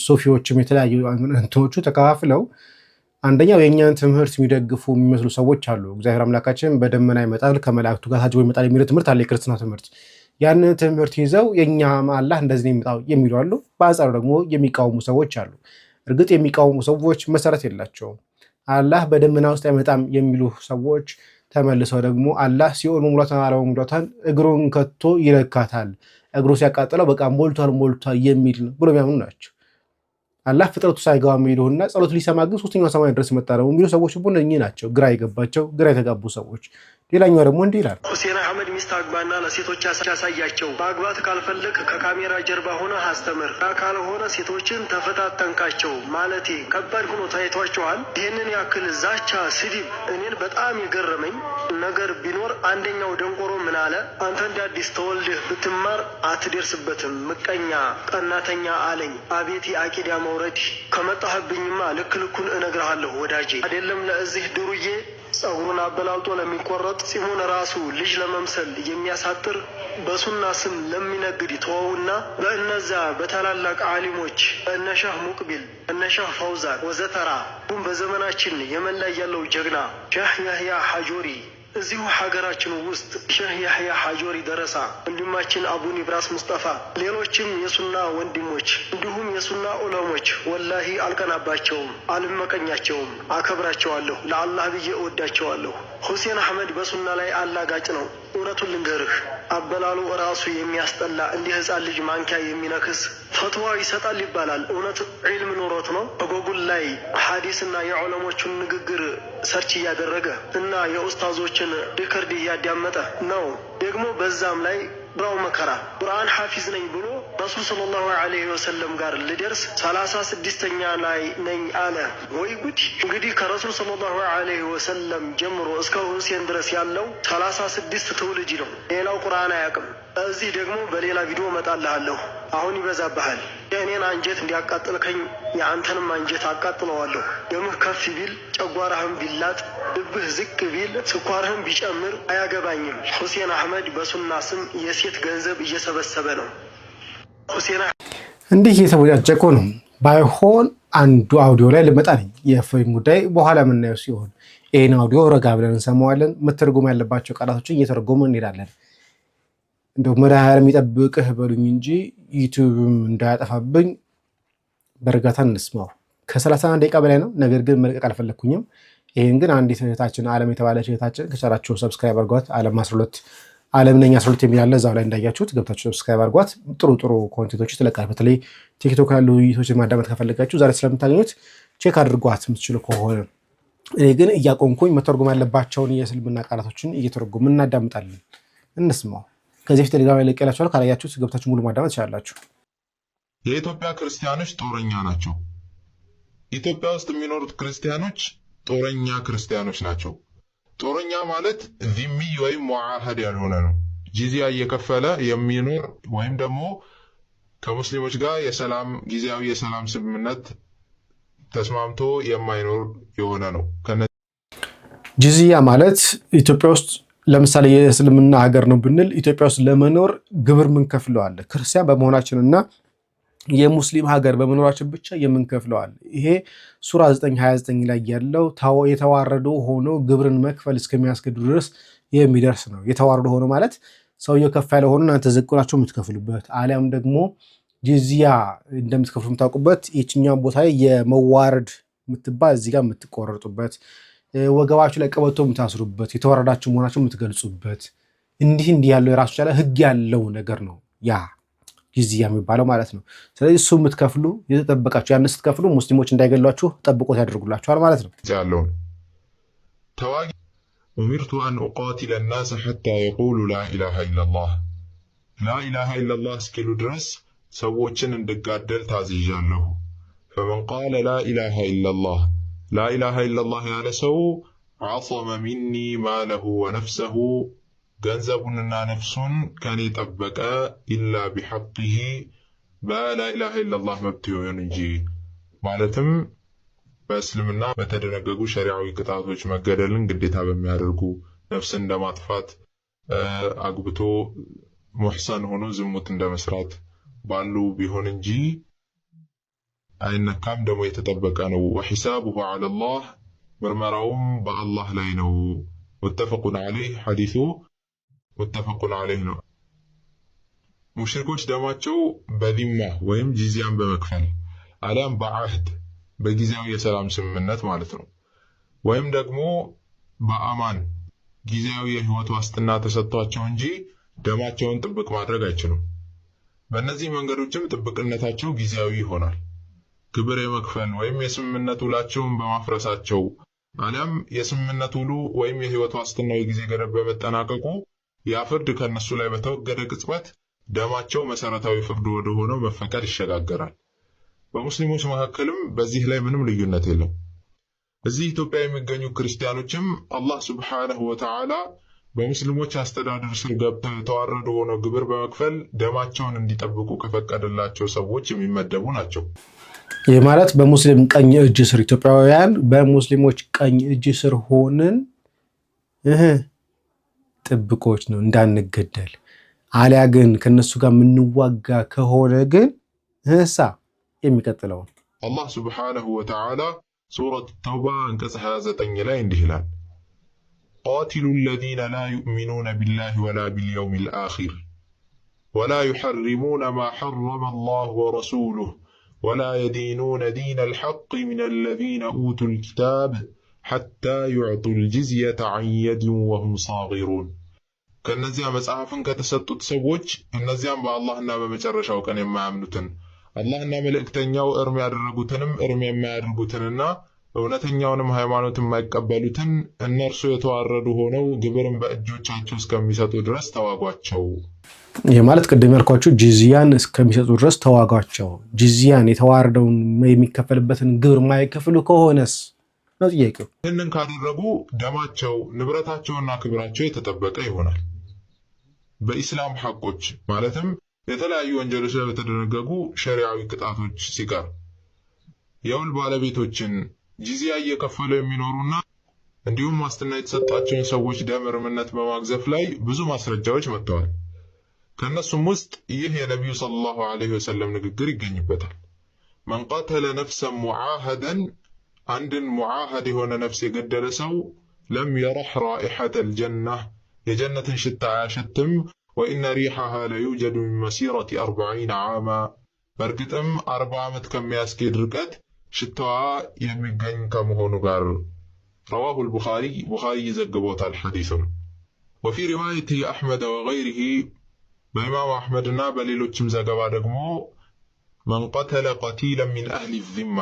ሱፊዎችም የተለያዩ እንትኖቹ ተከፋፍለው አንደኛው የኛን ትምህርት የሚደግፉ የሚመስሉ ሰዎች አሉ። እግዚአብሔር አምላካችን በደመና ይመጣል ከመላእክቱ ጋር ታጅቦ ይመጣል የሚል ትምህርት አለ፣ የክርስትና ትምህርት። ያንን ትምህርት ይዘው የኛ አላህ እንደዚህ ይመጣው የሚሉ አሉ። በአንጻሩ ደግሞ የሚቃወሙ ሰዎች አሉ። እርግጥ የሚቃወሙ ሰዎች መሰረት የላቸውም። አላህ በደመና ውስጥ አይመጣም የሚሉ ሰዎች ተመልሰው ደግሞ አላህ ሲኦል መሙላቷን አለመሙላቷን እግሩን ከቶ ይለካታል፣ እግሩ ሲያቃጥለው በቃ ሞልቷል የሚል ብሎ የሚያምኑ ናቸው። አላህ ፍጥረቱ ሳይገባ የሚሄዱና ጸሎት ሊሰማ ግን ሶስተኛው ሰማይ ድረስ መጣ ነው የሚሉ ሰዎች እነኚህ ናቸው። ግራ የገባቸው ግራ የተጋቡ ሰዎች ሌላኛው ደግሞ እንዲህ ይላል። ሁሴን አህመድ ሚስት አግባና ለሴቶች ያሳያቸው። ማግባት ካልፈለግ ከካሜራ ጀርባ ሆነ አስተምር፣ ካልሆነ ሴቶችን ተፈታተንካቸው። ማለቴ ከባድ ሆኖ ታይቷቸዋል። ይህንን ያክል ዛቻ፣ ስድብ እኔን በጣም የገረመኝ ነገር ቢኖር አንደኛው ደንቆሮ ምን አለ? አንተ እንደ አዲስ ተወልደህ ብትማር አትደርስበትም፣ ምቀኛ ቀናተኛ አለኝ። አቤት የአቂዳ መውረድ! ከመጣህብኝማ ልክ ልኩን እነግርሃለሁ ወዳጄ። አይደለም ለእዚህ ድሩዬ ጸጉሩን አበላልጦ ለሚቆረጥ ጺሙን ራሱ ልጅ ለመምሰል የሚያሳጥር በሱና ስም ለሚነግድ ተወውና በእነዛ በታላላቅ ዓሊሞች እነ ሻህ ሙቅቢል እነ ሻህ ፈውዛን ወዘተራ ሁም በዘመናችን የመን ላይ ያለው ጀግና ሻህ ያህያ ሐጆሪ እዚሁ ሀገራችን ውስጥ ሼህ ያህያ ሐጆሪ ደረሳ፣ ወንድማችን አቡ ኒብራስ ሙስጠፋ፣ ሌሎችም የሱና ወንድሞች እንዲሁም የሱና ዑለሞች ወላሂ አልቀናባቸውም፣ አልመቀኛቸውም፣ አከብራቸዋለሁ። ለአላህ ብዬ እወዳቸዋለሁ። ሁሴን አህመድ በሱና ላይ አላጋጭ ነው። እውነቱን ልንገርህ፣ አበላሉ ራሱ የሚያስጠላ እንዲህ ህፃን ልጅ ማንኪያ የሚነክስ ፈትዋ ይሰጣል ይባላል። እውነት ዒልም ኖሮት ነው? በጎጉል ላይ ሐዲስና የዑለሞቹን ንግግር ሰርች እያደረገ እና የኡስታዞችን ሪከርድ እያዳመጠ ነው። ደግሞ በዛም ላይ ብራው መከራ ቁርአን ሐፊዝ ነኝ ብሎ ረሱል ሰለላሁ ዐለይሂ ወሰለም ጋር ልደርስ 36ኛ ላይ ነኝ አለ። ወይ ጉድ! እንግዲህ ከረሱል ሰለላሁ ዐለይሂ ወሰለም ጀምሮ እስከ ሁሴን ድረስ ያለው 36 ትውልድ ነው። ሌላው ቁርአን አያውቅም። እዚህ ደግሞ በሌላ ቪዲዮ እመጣልሃለሁ። አሁን ይበዛብሃል። የእኔን አንጀት እንዲያቃጥልከኝ የአንተንም አንጀት አቃጥለዋለሁ። ደምህ ከፍ ቢል ጨጓራህም ቢላጥ ልብህ ዝቅ ቢል ስኳርህም ቢጨምር አያገባኝም። ሁሴን አህመድ በሱና ስም የሴት ገንዘብ እየሰበሰበ ነው። ሁሴን እንዲህ እየተወጫጨቁ ነው። ባይሆን አንዱ አውዲዮ ላይ ልመጣ ነኝ። የእፎይን ጉዳይ በኋላ የምናየው ሲሆን ይህን አውዲዮ ረጋ ብለን እንሰማዋለን። መተርጎም ያለባቸው ቃላቶችን እየተረጎመ እንሄዳለን። እንደው መድኃኒዓለም የሚጠብቅህ በሉኝ እንጂ ዩቲዩብም እንዳያጠፋብኝ በእርጋታ እንስማው። ከ31 ደቂቃ በላይ ነው፣ ነገር ግን መልቀቅ አልፈለግኩኝም። ይህን ግን አንዲት እህታችን አለም የተባለች እህታችን ከቻላችሁ ሰብስክራይብ አድርጓት። አለም ነኝ 12 የሚላለ እዛው ላይ እንዳያችሁት ገብታችሁ ሰብስክራይብ አድርጓት። ጥሩ ጥሩ ኮንቴንቶች ትለቃለች። በተለይ ቲክቶክ ያሉ ውይይቶችን ማዳመጥ ከፈለጋችሁ ዛሬ ስለምታገኙት ቼክ አድርጓት የምትችሉ ከሆነ። እኔ ግን እያቆምኩኝ መተርጎም ያለባቸውን የእስልምና ቃላቶችን እየተረጎሙ እናዳምጣለን። እንስማው። ከዚህ በፊት ቴሌግራም ላይ ለቀላችኋል። ካላያችሁት ገብታችሁ ሙሉ ማዳመጥ ትችላላችሁ። የኢትዮጵያ ክርስቲያኖች ጦረኛ ናቸው። ኢትዮጵያ ውስጥ የሚኖሩት ክርስቲያኖች ጦረኛ ክርስቲያኖች ናቸው። ጦረኛ ማለት ዚሚ ወይም ሙዓሃድ ያልሆነ ነው። ጂዚያ እየከፈለ የሚኖር ወይም ደግሞ ከሙስሊሞች ጋር ጊዜያዊ የሰላም ስምምነት ተስማምቶ የማይኖር የሆነ ነው። ጂዚያ ማለት ኢትዮጵያ ውስጥ ለምሳሌ የእስልምና ሀገር ነው ብንል ኢትዮጵያ ውስጥ ለመኖር ግብር ምንከፍለው አለ። ክርስቲያን በመሆናችንና የሙስሊም ሀገር በመኖራችን ብቻ የምንከፍለው አለ። ይሄ ሱራ 929 ላይ ያለው የተዋረዱ ሆኖ ግብርን መክፈል እስከሚያስገድዱ ድረስ የሚደርስ ነው። የተዋረዱ ሆኖ ማለት ሰውየው ከፍ ያለ ሆኖ እናንተ ዝቅ ብላችሁ የምትከፍሉበት፣ አሊያም ደግሞ ጂዚያ እንደምትከፍሉ የምታውቁበት የትኛውን ቦታ ላይ የመዋረድ የምትባል እዚህ ጋር የምትቆረጡበት፣ ወገባችሁ ላይ ቀበቶ የምታስሩበት፣ የተዋረዳችሁ መሆናችሁ የምትገልጹበት እንዲህ ያለው የራሱ ያለ ህግ ያለው ነገር ነው ያ ጂዚያ የሚባለው ማለት ነው። ስለዚህ እሱ የምትከፍሉ የተጠበቃችሁ ያን ስትከፍሉ ሙስሊሞች እንዳይገሏችሁ ጠብቆት ያደርጉላችኋል ማለት ነው። ያለውን ተዋጊ ኡሚርቱ አን ኡቃቲለ الناس حتى يقولوا لا اله الا الله لا اله الا الله እስኪሉ ድረስ ሰዎችን እንድጋደል ታዝዣለሁ። فمن قال لا اله الا الله لا اله الا الله ያለ ሰው عصم مني ماله ونفسه ገንዘቡንና ነፍሱን ከኔ ጠበቀ ኢላ ቢሐቅህ በላ ኢላሃ ኢላላህ መብት ይሆን እንጂ ማለትም በእስልምና በተደነገጉ ሸሪዓዊ ቅጣቶች መገደልን ግዴታ በሚያደርጉ ነፍስን እንደማጥፋት አግብቶ ሙህሰን ሆኖ ዝሙት እንደመስራት ባሉ ቢሆን እንጂ አይነካም። ደግሞ የተጠበቀ ነው። ወሒሳቡሁ ዐለላህ ምርመራውም በአላህ ላይ ነው። ሙተፈቁን ዐለይህ ሐዲሱ ሙተፈቁን ዐለይህ ነው። ሙሽሪኮች ደማቸው በዚማ ወይም ጂዚያን በመክፈል አሊያም በአህድ በጊዜያዊ የሰላም ስምምነት ማለት ነው፣ ወይም ደግሞ በአማን ጊዜያዊ የህይወት ዋስትና ተሰጥቷቸው እንጂ ደማቸውን ጥብቅ ማድረግ አይችሉም። በእነዚህ መንገዶችም ጥብቅነታቸው ጊዜያዊ ይሆናል። ግብር የመክፈል ወይም የስምምነት ውላቸውን በማፍረሳቸው አሊያም የስምምነት ውሉ ወይም የህይወት ዋስትናው ጊዜ ገደብ በመጠናቀቁ ያ ፍርድ ከነሱ ላይ በተወገደ ቅጽበት ደማቸው መሰረታዊ ፍርድ ወደ ሆነው መፈቀድ ይሸጋገራል። በሙስሊሞች መካከልም በዚህ ላይ ምንም ልዩነት የለም። እዚህ ኢትዮጵያ የሚገኙ ክርስቲያኖችም አላህ ሱብሓነሁ ወተዓላ በሙስሊሞች አስተዳደር ስር ገብተው የተዋረዱ ሆነው ግብር በመክፈል ደማቸውን እንዲጠብቁ ከፈቀደላቸው ሰዎች የሚመደቡ ናቸው። ይህ ማለት በሙስሊም ቀኝ እጅ ስር ኢትዮጵያውያን በሙስሊሞች ቀኝ እጅ ስር ሆነን ጥብቆች ነው እንዳንገደል። አሊያ ግን ከነሱ ጋር የምንዋጋ ከሆነ ግን የሚቀጥለው አላህ ሱብሓነሁ ወተዓላ ሱረቱ ተውባ አንቀጽ 29 ላይ እንዲህ ይላል قاتلوا الذين لا يؤمنون بالله ولا باليوم الآخر ولا يحرمون ما حرم الله ورسوله ولا يدينون دين الحق من الذين أوتوا الكتاب حتى يعطوا الجزية عن يد وهم صاغرون كنزيا مصحفن ከተሰጡት ሰዎች እነዚያም በአላህና በመጨረሻው ቀን የማያምኑትን አላህና መልእክተኛው እርም ያደረጉትንም እርም የማያደርጉትንና እውነተኛውንም ሃይማኖት የማይቀበሉትን እነርሱ የተዋረዱ ሆነው ግብርን በእጆቻቸው እስከሚሰጡ ድረስ ተዋጓቸው። ይህ ማለት ቅድም ያልኳችሁ ጂዚያን እስከሚሰጡ ድረስ ተዋጓቸው። ጂዚያን የተዋረደውን የሚከፈልበትን ግብር የማይከፍሉ ከሆነስ ነው ጥያቄው። ይህንን ካደረጉ ደማቸው ንብረታቸውና ክብራቸው የተጠበቀ ይሆናል። በኢስላም ሐቆች ማለትም የተለያዩ ወንጀሎች ላይ በተደነገጉ ሸሪዓዊ ቅጣቶች ሲቀር የውል ባለቤቶችን ጂዚያ እየከፈሉ የሚኖሩና እንዲሁም ዋስትና የተሰጣቸውን ሰዎች ደም እርምነት በማግዘፍ ላይ ብዙ ማስረጃዎች መጥተዋል። ከነሱም ውስጥ ይህ የነቢዩ ሰለላሁ ዐለይሂ ወሰለም ንግግር ይገኝበታል። መን ቀተለ ነፍሰን ሙዓሀደን አንድን ሙዓሀድ የሆነ ነፍስ የገደለ ሰው ለም የረህ ራኢሐተል ጀነህ የጀነትን ሽታ አያሸትም። ወኢነ ሪሐሃ ለዩጀዱ ሚን መሲረቲ 40 ዓማ በእርግጥም 40 ዓመት ከሚያስኬድ ርቀት ሽታዋ የሚገኝ ከመሆኑ ጋር ረዋሁ አልቡኻሪ ቡኻሪ ይዘግቦታል ሐዲሱን። ወፊ ሪዋየቲ አሕመድ ወገይሪሂ በኢማም አሕመድና በሌሎችም ዘገባ ደግሞ መን ቀተለ ቀቲለን ሚን አህሊ ዚማ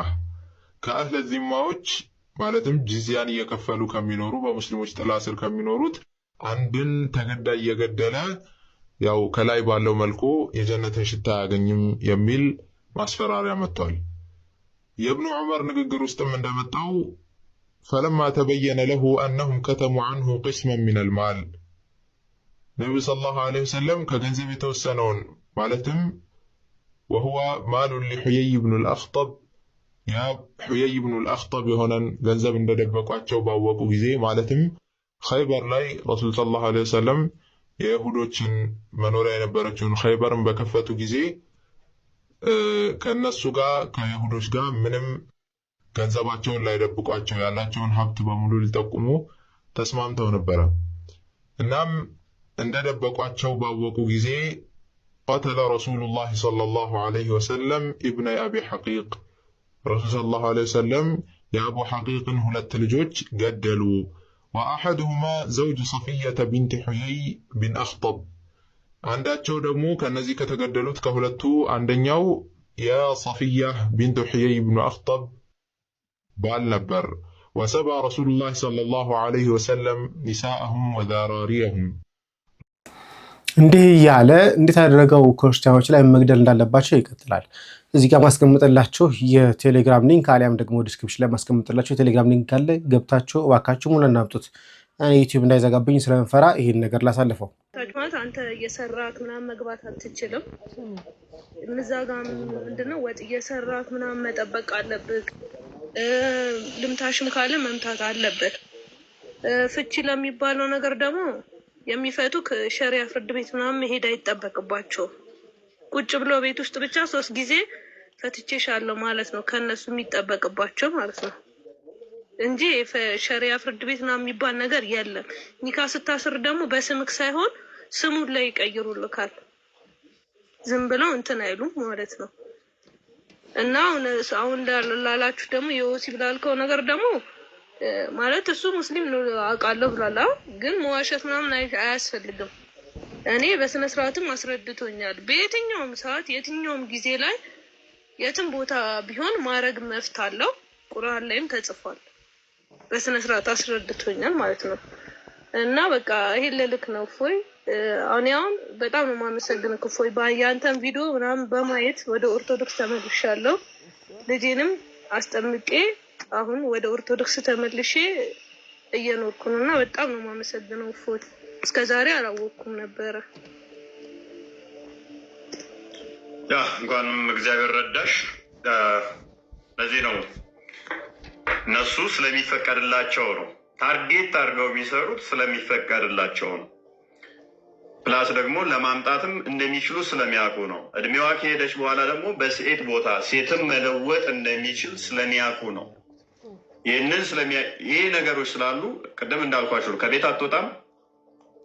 ከአህለ ዚማዎች ማለትም ጂዝያን እየከፈሉ ከሚኖሩ በሙስሊሞች ጥላ ስር ከሚኖሩት አንድን ተገዳይ እየገደለ ያው ከላይ ባለው መልኩ የጀነትን ሽታ አያገኝም የሚል ማስፈራሪያ መጥቷል። የኢብኑ ዑመር ንግግር ውስጥም እንደመጣው ፈለማ ተበየነ ለሁ አነሁም ከተሙ ዐንሁ ቂስመን ሚነል ማል ነብዩ ሰለላሁ ዐለይሂ ወሰለም ከገንዘብ የተወሰነውን ማለትም وهو مال لحيي بن الأخطب ያ حيي بن الأخطب የሆነን ገንዘብ እንደደበቋቸው ባወቁ ጊዜ ማለትም ኸይበር ላይ ረሱል ሰለላሁ ዐለይሂ ወሰለም የይሁዶችን መኖሪያ የነበረችውን ኸይበርን በከፈቱ ጊዜ ከነሱ ጋር ከይሁዶች ጋር ምንም ገንዘባቸውን ላይ ደብቋቸው ያላቸውን ሀብት በሙሉ ሊጠቁሙ ተስማምተው ነበር። እናም እንደደበቋቸው ባወቁ ጊዜ قتل رسول الله صلى الله عليه وسلم ابن أبي حقيق رسول صلى الله عليه وسلم يا أبو حقيق ሁለት ልጆች ገደሉ وأحدهما زوج صفية بنت حيي بن أخطب አንዳቸው ደግሞ ከነዚህ ከተገደሉት ከሁለቱ አንደኛው የصفية بنت حيي بن أخطب ባል ነበር وسبى رسول الله صلى الله عليه وسلم نساءهم وذراريهم እንዲህ ያለ እንዴት አደረገው ክርስቲያኖች ላይ መግደል እንዳለባቸው ይቀጥላል። እዚህ ጋር ማስቀምጥላችሁ የቴሌግራም ሊንክ አሊያም ደግሞ ዲስክሪፕሽን ላይ ማስቀምጥላችሁ የቴሌግራም ሊንክ አለ። ገብታችሁ እባካችሁ ሙሉና አምጡት። እኔ ዩቲዩብ እንዳይዘጋብኝ ስለምፈራ ይሄን ነገር ላሳልፈው። ታጅማት አንተ እየሰራክ ምናምን መግባት አትችልም። ምዛጋም ምንድነው ወጥ እየሰራክ ምናምን መጠበቅ አለብህ። ልምታሽም ካለ መምታት አለብህ። ፍቺ ለሚባለው ነገር ደግሞ የሚፈቱክ ሸሪያ ፍርድ ቤት ምናምን መሄድ አይጠበቅባቸው። ቁጭ ብሎ ቤት ውስጥ ብቻ 3 ጊዜ ፈትቼሻለሁ ማለት ነው ከነሱ የሚጠበቅባቸው ማለት ነው እንጂ ሸሪያ ፍርድ ቤት ምናምን የሚባል ነገር የለም። ኒካ ስታስር ደግሞ በስምክ ሳይሆን ስሙን ላይ ይቀይሩልካል። ዝም ብለው እንትን አይሉም ማለት ነው። እና አሁን ላላችሁ ደግሞ የወሲብ ላልከው ነገር ደግሞ ማለት እሱ ሙስሊም ነው አውቃለሁ ብሏል። ግን መዋሸት ምናምን አያስፈልግም። እኔ በስነ ስርዓትም አስረድቶኛል። በየትኛውም ሰዓት የትኛውም ጊዜ ላይ የትም ቦታ ቢሆን ማረግ መፍት አለው። ቁርአን ላይም ተጽፏል። በስነ ስርዓት አስረድቶኛል ማለት ነው። እና በቃ ይሄን ልልክ ነው እፎይ። አሁን በጣም ነው የማመሰግነው እፎይ። ያንተን ቪዲዮ ምናምን በማየት ወደ ኦርቶዶክስ ተመልሻለሁ። ልጄንም አስጠምቄ አሁን ወደ ኦርቶዶክስ ተመልሼ እየኖርኩ ነው እና በጣም ነው የማመሰግነው እፎይ። እስከዛሬ አላወቅኩም ነበረ። ያ እንኳንም እግዚአብሔር ረዳሽ። ለዚህ ነው እነሱ ስለሚፈቀድላቸው ነው ታርጌት አድርገው የሚሰሩት፣ ስለሚፈቀድላቸው ነው። ፕላስ ደግሞ ለማምጣትም እንደሚችሉ ስለሚያውቁ ነው። እድሜዋ ከሄደች በኋላ ደግሞ በሴት ቦታ ሴትም መለወጥ እንደሚችል ስለሚያውቁ ነው። ይሄ ነገሮች ስላሉ ቅድም እንዳልኳቸው ከቤት አትወጣም፣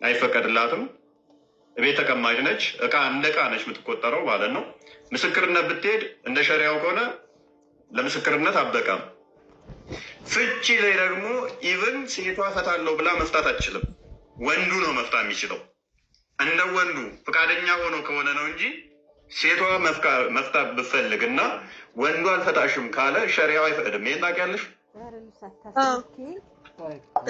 አይፈቀድላትም፣ ቤት ተቀማጭ ነች፣ እንደ ዕቃ ነች የምትቆጠረው ማለት ነው። ምስክርነት ብትሄድ እንደ ሸሪያው ከሆነ ለምስክርነት አበቃም። ፍቺ ላይ ደግሞ ኢቭን ሴቷ ፈታለሁ ብላ መፍታት አትችልም። ወንዱ ነው መፍታት የሚችለው። እንደ ወንዱ ፈቃደኛ ሆኖ ከሆነ ነው እንጂ ሴቷ መፍታት ብፈልግ እና ወንዱ አልፈታሽም ካለ ሸሪያው አይፈቅድም። ይሄን ታውቂያለሽ?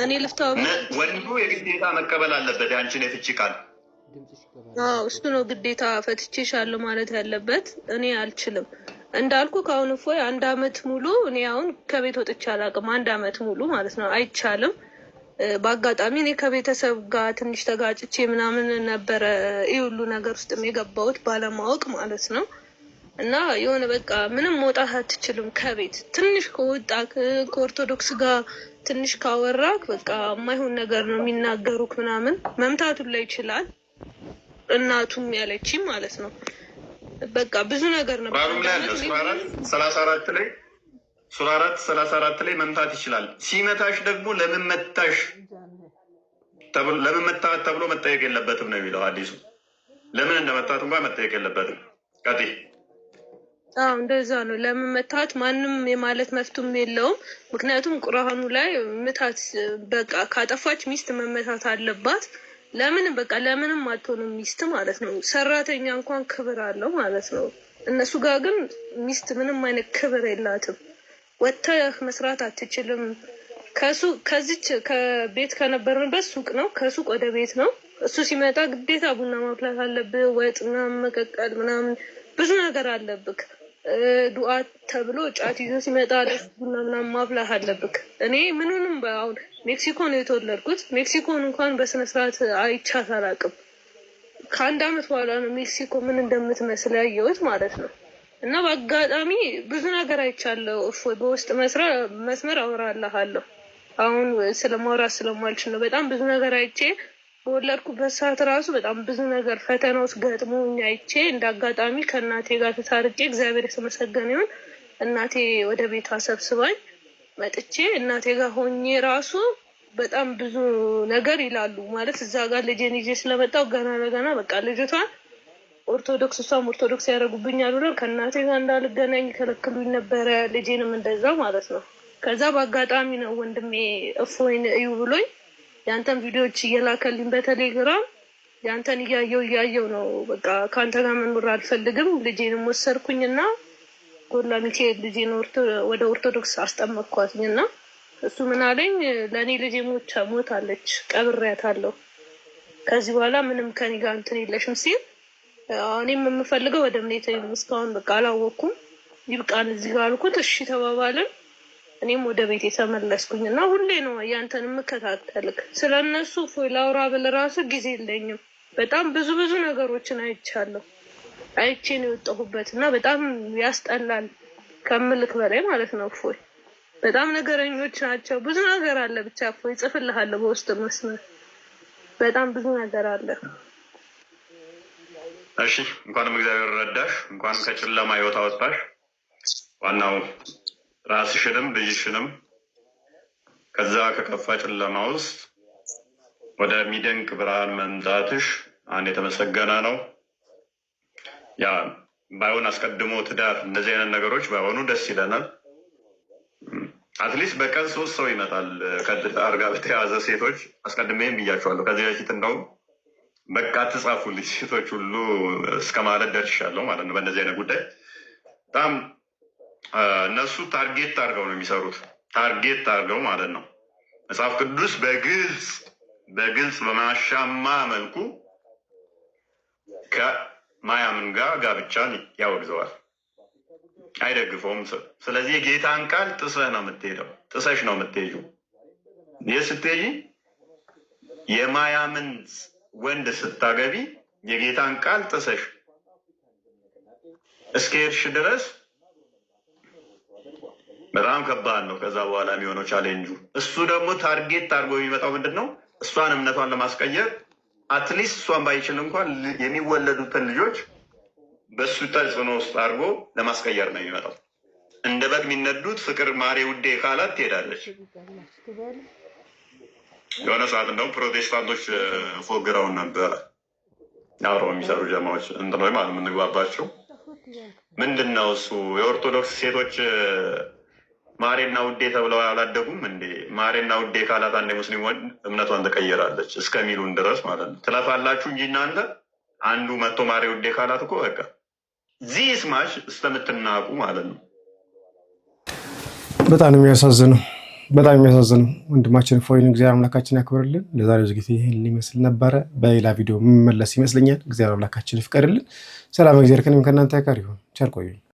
እኔ ልፍታው ወንዱ የግዴታ መቀበል አለበት ያንቺን የፍቺ ቃል። እሱ ነው ግዴታ ፈትቼሻለሁ ማለት ያለበት። እኔ አልችልም እንዳልኩ ከአሁን እፎይ 1 አመት ሙሉ እኔ አሁን ከቤት ወጥቼ አላውቅም። 1 አመት ሙሉ ማለት ነው። አይቻልም። በአጋጣሚ እኔ ከቤተሰብ ጋር ትንሽ ተጋጭቼ ምናምን ነበረ ይህ ሁሉ ነገር ውስጥ የገባሁት ባለማወቅ ማለት ነው። እና የሆነ በቃ ምንም መውጣት አትችልም ከቤት። ትንሽ ከወጣ ከኦርቶዶክስ ጋር ትንሽ ካወራክ በቃ የማይሆን ነገር ነው የሚናገሩክ ምናምን። መምታቱን ላይ ይችላል እናቱም ያለችኝ ማለት ነው። በቃ ብዙ ነገር ነው ባሩም ላይ አለ። ሱራ 4:34 ላይ መምታት ይችላል። ሲመታሽ ደግሞ ለምን መታሽ ተብሎ መጠየቅ የለበትም ነው የሚለው ሐዲሱ። ለምን እንደመታት እንኳን መጠየቅ የለበትም። ቀጥይ። እንደዛ ነው። ለምን መታት ማንም የማለት መፍቱም የለውም። ምክንያቱም ቁርአኑ ላይ ምታት በቃ ካጠፋች ሚስት መመታት አለባት። ለምንም በቃ ለምንም አትሆንም ሚስት ማለት ነው። ሰራተኛ እንኳን ክብር አለው ማለት ነው። እነሱ ጋር ግን ሚስት ምንም አይነት ክብር የላትም። ወጥተህ መስራት አትችልም። ከዚች ከቤት ከነበርንበት ሱቅ ነው፣ ከሱቅ ወደ ቤት ነው። እሱ ሲመጣ ግዴታ ቡና ማፍላት አለብህ፣ ወጥ ምናምን መቀቀል ምናምን ብዙ ነገር አለብክ። ዱዓ ተብሎ ጫት ይዞ ሲመጣ ቡና ምናምን ማፍላት አለብክ። እኔ ምንንም አሁን ሜክሲኮ ነው የተወለድኩት። ሜክሲኮን እንኳን በስነ ስርዓት አይቻት አላውቅም። ከ1 አመት በኋላ ነው ሜክሲኮ ምን እንደምትመስል ያየሁት ማለት ነው። እና በአጋጣሚ ብዙ ነገር አይቻለሁ። እፎይ በውስጥ መስመር አወራልሃለሁ። አሁን ስለማውራት ስለማልችል ነው። በጣም ብዙ ነገር አይቼ በወለድኩበት ሰዓት ራሱ በጣም ብዙ ነገር ፈተናዎች ገጥሞኝ አይቼ እንዳጋጣሚ ከእናቴ ጋር ተታርቄ እግዚአብሔር የተመሰገነ ይሁን እናቴ ወደ ቤቷ ሰብስባኝ መጥቼ እናቴ ጋር ሆኜ ራሱ በጣም ብዙ ነገር ይላሉ ማለት እዛ ጋር ልጄን ይዤ ስለመጣሁ ገና ለገና በቃ ልጅቷን እሷም ኦርቶዶክስ ያደርጉብኛል ብለን ከእናቴ ጋር እንዳልገናኝ ከለክሉኝ ነበረ። ልጄንም እንደዛው ማለት ነው። ከዛ በአጋጣሚ ነው ወንድሜ እፎይን እዩ ብሎኝ ያንተን ቪዲዮዎች እየላከልኝ በቴሌግራም ያንተን እያየው ነው በቃ ከአንተ ጋር መኖር አልፈልግም። ልጄንም ወሰድኩኝና ጎላ ሚካኤል ልጄን ወደ ኦርቶዶክስ አስጠመቅኳትኝና እሱ ምን አለኝ፣ ለእኔ ልጄ ሞታለች ቀብሬያታለሁ፣ ከዚህ በኋላ ምንም ከኔ ጋር እንትን የለሽም ሲል እኔም የምፈልገው ወደ እምነቴ እስካሁን በቃ አላወኩም። ይብቃን እዚህ ጋር አልኩት። እሺ ተባባልን። እኔም ወደ ቤት የተመለስኩኝ እና ሁሌ ነው ያንተን የምከታተልክ። ስለነሱ እፎይ ላውራ ብል ራሱ ጊዜ የለኝም። በጣም ብዙ ነገሮችን አይቻለሁ። አይቼ ነው የወጣሁበት እና በጣም ያስጠላል ከምልክ በላይ ማለት ነው። እፎይ በጣም ነገረኞች ናቸው። ብዙ ነገር አለ። ብቻ እፎይ ጽፍልሃለሁ በውስጥ መስመር በጣም ብዙ ነገር አለ። እሺ እንኳንም እግዚአብሔር ረዳሽ፣ እንኳንም ከጨለማ ህይወት አወጣሽ። ዋናው ራስሽንም ልጅሽንም ከዛ ከከፋ ጨለማ ውስጥ ወደሚደንቅ ብርሃን መምጣትሽ አንድ የተመሰገነ ነው። ያ ባይሆን አስቀድሞ ትዳር እንደዚህ አይነት ነገሮች ባይሆኑ ደስ ይለናል። አትሊስት በቀን 3 ሰው ይመጣል ከትዳር ጋር በተያያዘ ሴቶች። አስቀድሜም ብያቸዋለሁ ከዚህ በፊት እንደውም በቃ ትጻፉልኝ ሴቶች ሁሉ እስከ ማለት ደርሻለሁ ማለት ነው። በእነዚህ አይነት ጉዳይ በጣም እነሱ ታርጌት አድርገው ነው የሚሰሩት። ታርጌት አድርገው ማለት ነው። መጽሐፍ ቅዱስ በግልጽ በማሻማ መልኩ ከማያምን ጋር ጋብቻን ያወግዘዋል፣ አይደግፈውም። ስለዚህ የጌታን ቃል ጥሰህ ነው የምትሄደው፣ ጥሰሽ ነው የምትሄጂው። ይህ ስትሄጂ የማያምን ወንድ ስታገቢ የጌታን ቃል ጥሰሽ እስከሄድሽ ድረስ በጣም ከባድ ነው። ከዛ በኋላ የሚሆነው ቻሌንጁ እሱ ደግሞ ታርጌት አድርጎ የሚመጣው ምንድን ነው? እሷን እምነቷን ለማስቀየር አትሊስት እሷን ባይችል እንኳን የሚወለዱትን ልጆች በእሱ ተጽዕኖ ውስጥ አድርጎ ለማስቀየር ነው የሚመጣው። እንደ በግ የሚነዱት ፍቅር ማሬ ውዴ ካላት ትሄዳለች። የሆነ ሰዓት እንደውም ፕሮቴስታንቶች ፎግረውን ነበረ፣ አብረው የሚሰሩ ጀማዎች እንትኖች ማለት የምንግባባቸው ምንድን ነው እሱ የኦርቶዶክስ ሴቶች ማሬና ውዴ ተብለው አላደጉም እንዴ? ማሬና ውዴ ካላት አንድ ሙስሊም ወንድ እምነቷን ትቀይራለች እስከሚሉን ድረስ ማለት ነው። ትለፋላችሁ እንጂ እናንተ አንዱ መጥቶ ማሬ ውዴ ካላት እኮ በቃ ዚህ ስማሽ እስከምትናቁ ማለት ነው። በጣም የሚያሳዝነው ወንድማችን ፎይን እግዚአብሔር አምላካችን ያክብርልን። ለዛሬው ዝግጅት ይህን ሊመስል ነበረ። በሌላ ቪዲዮ መመለስ ይመስለኛል። እግዚአብሔር አምላካችን ይፍቀድልን። ሰላም እግዚአብሔር ከእናንተ ጋር ይሁን። ቸር ቆዩኝ።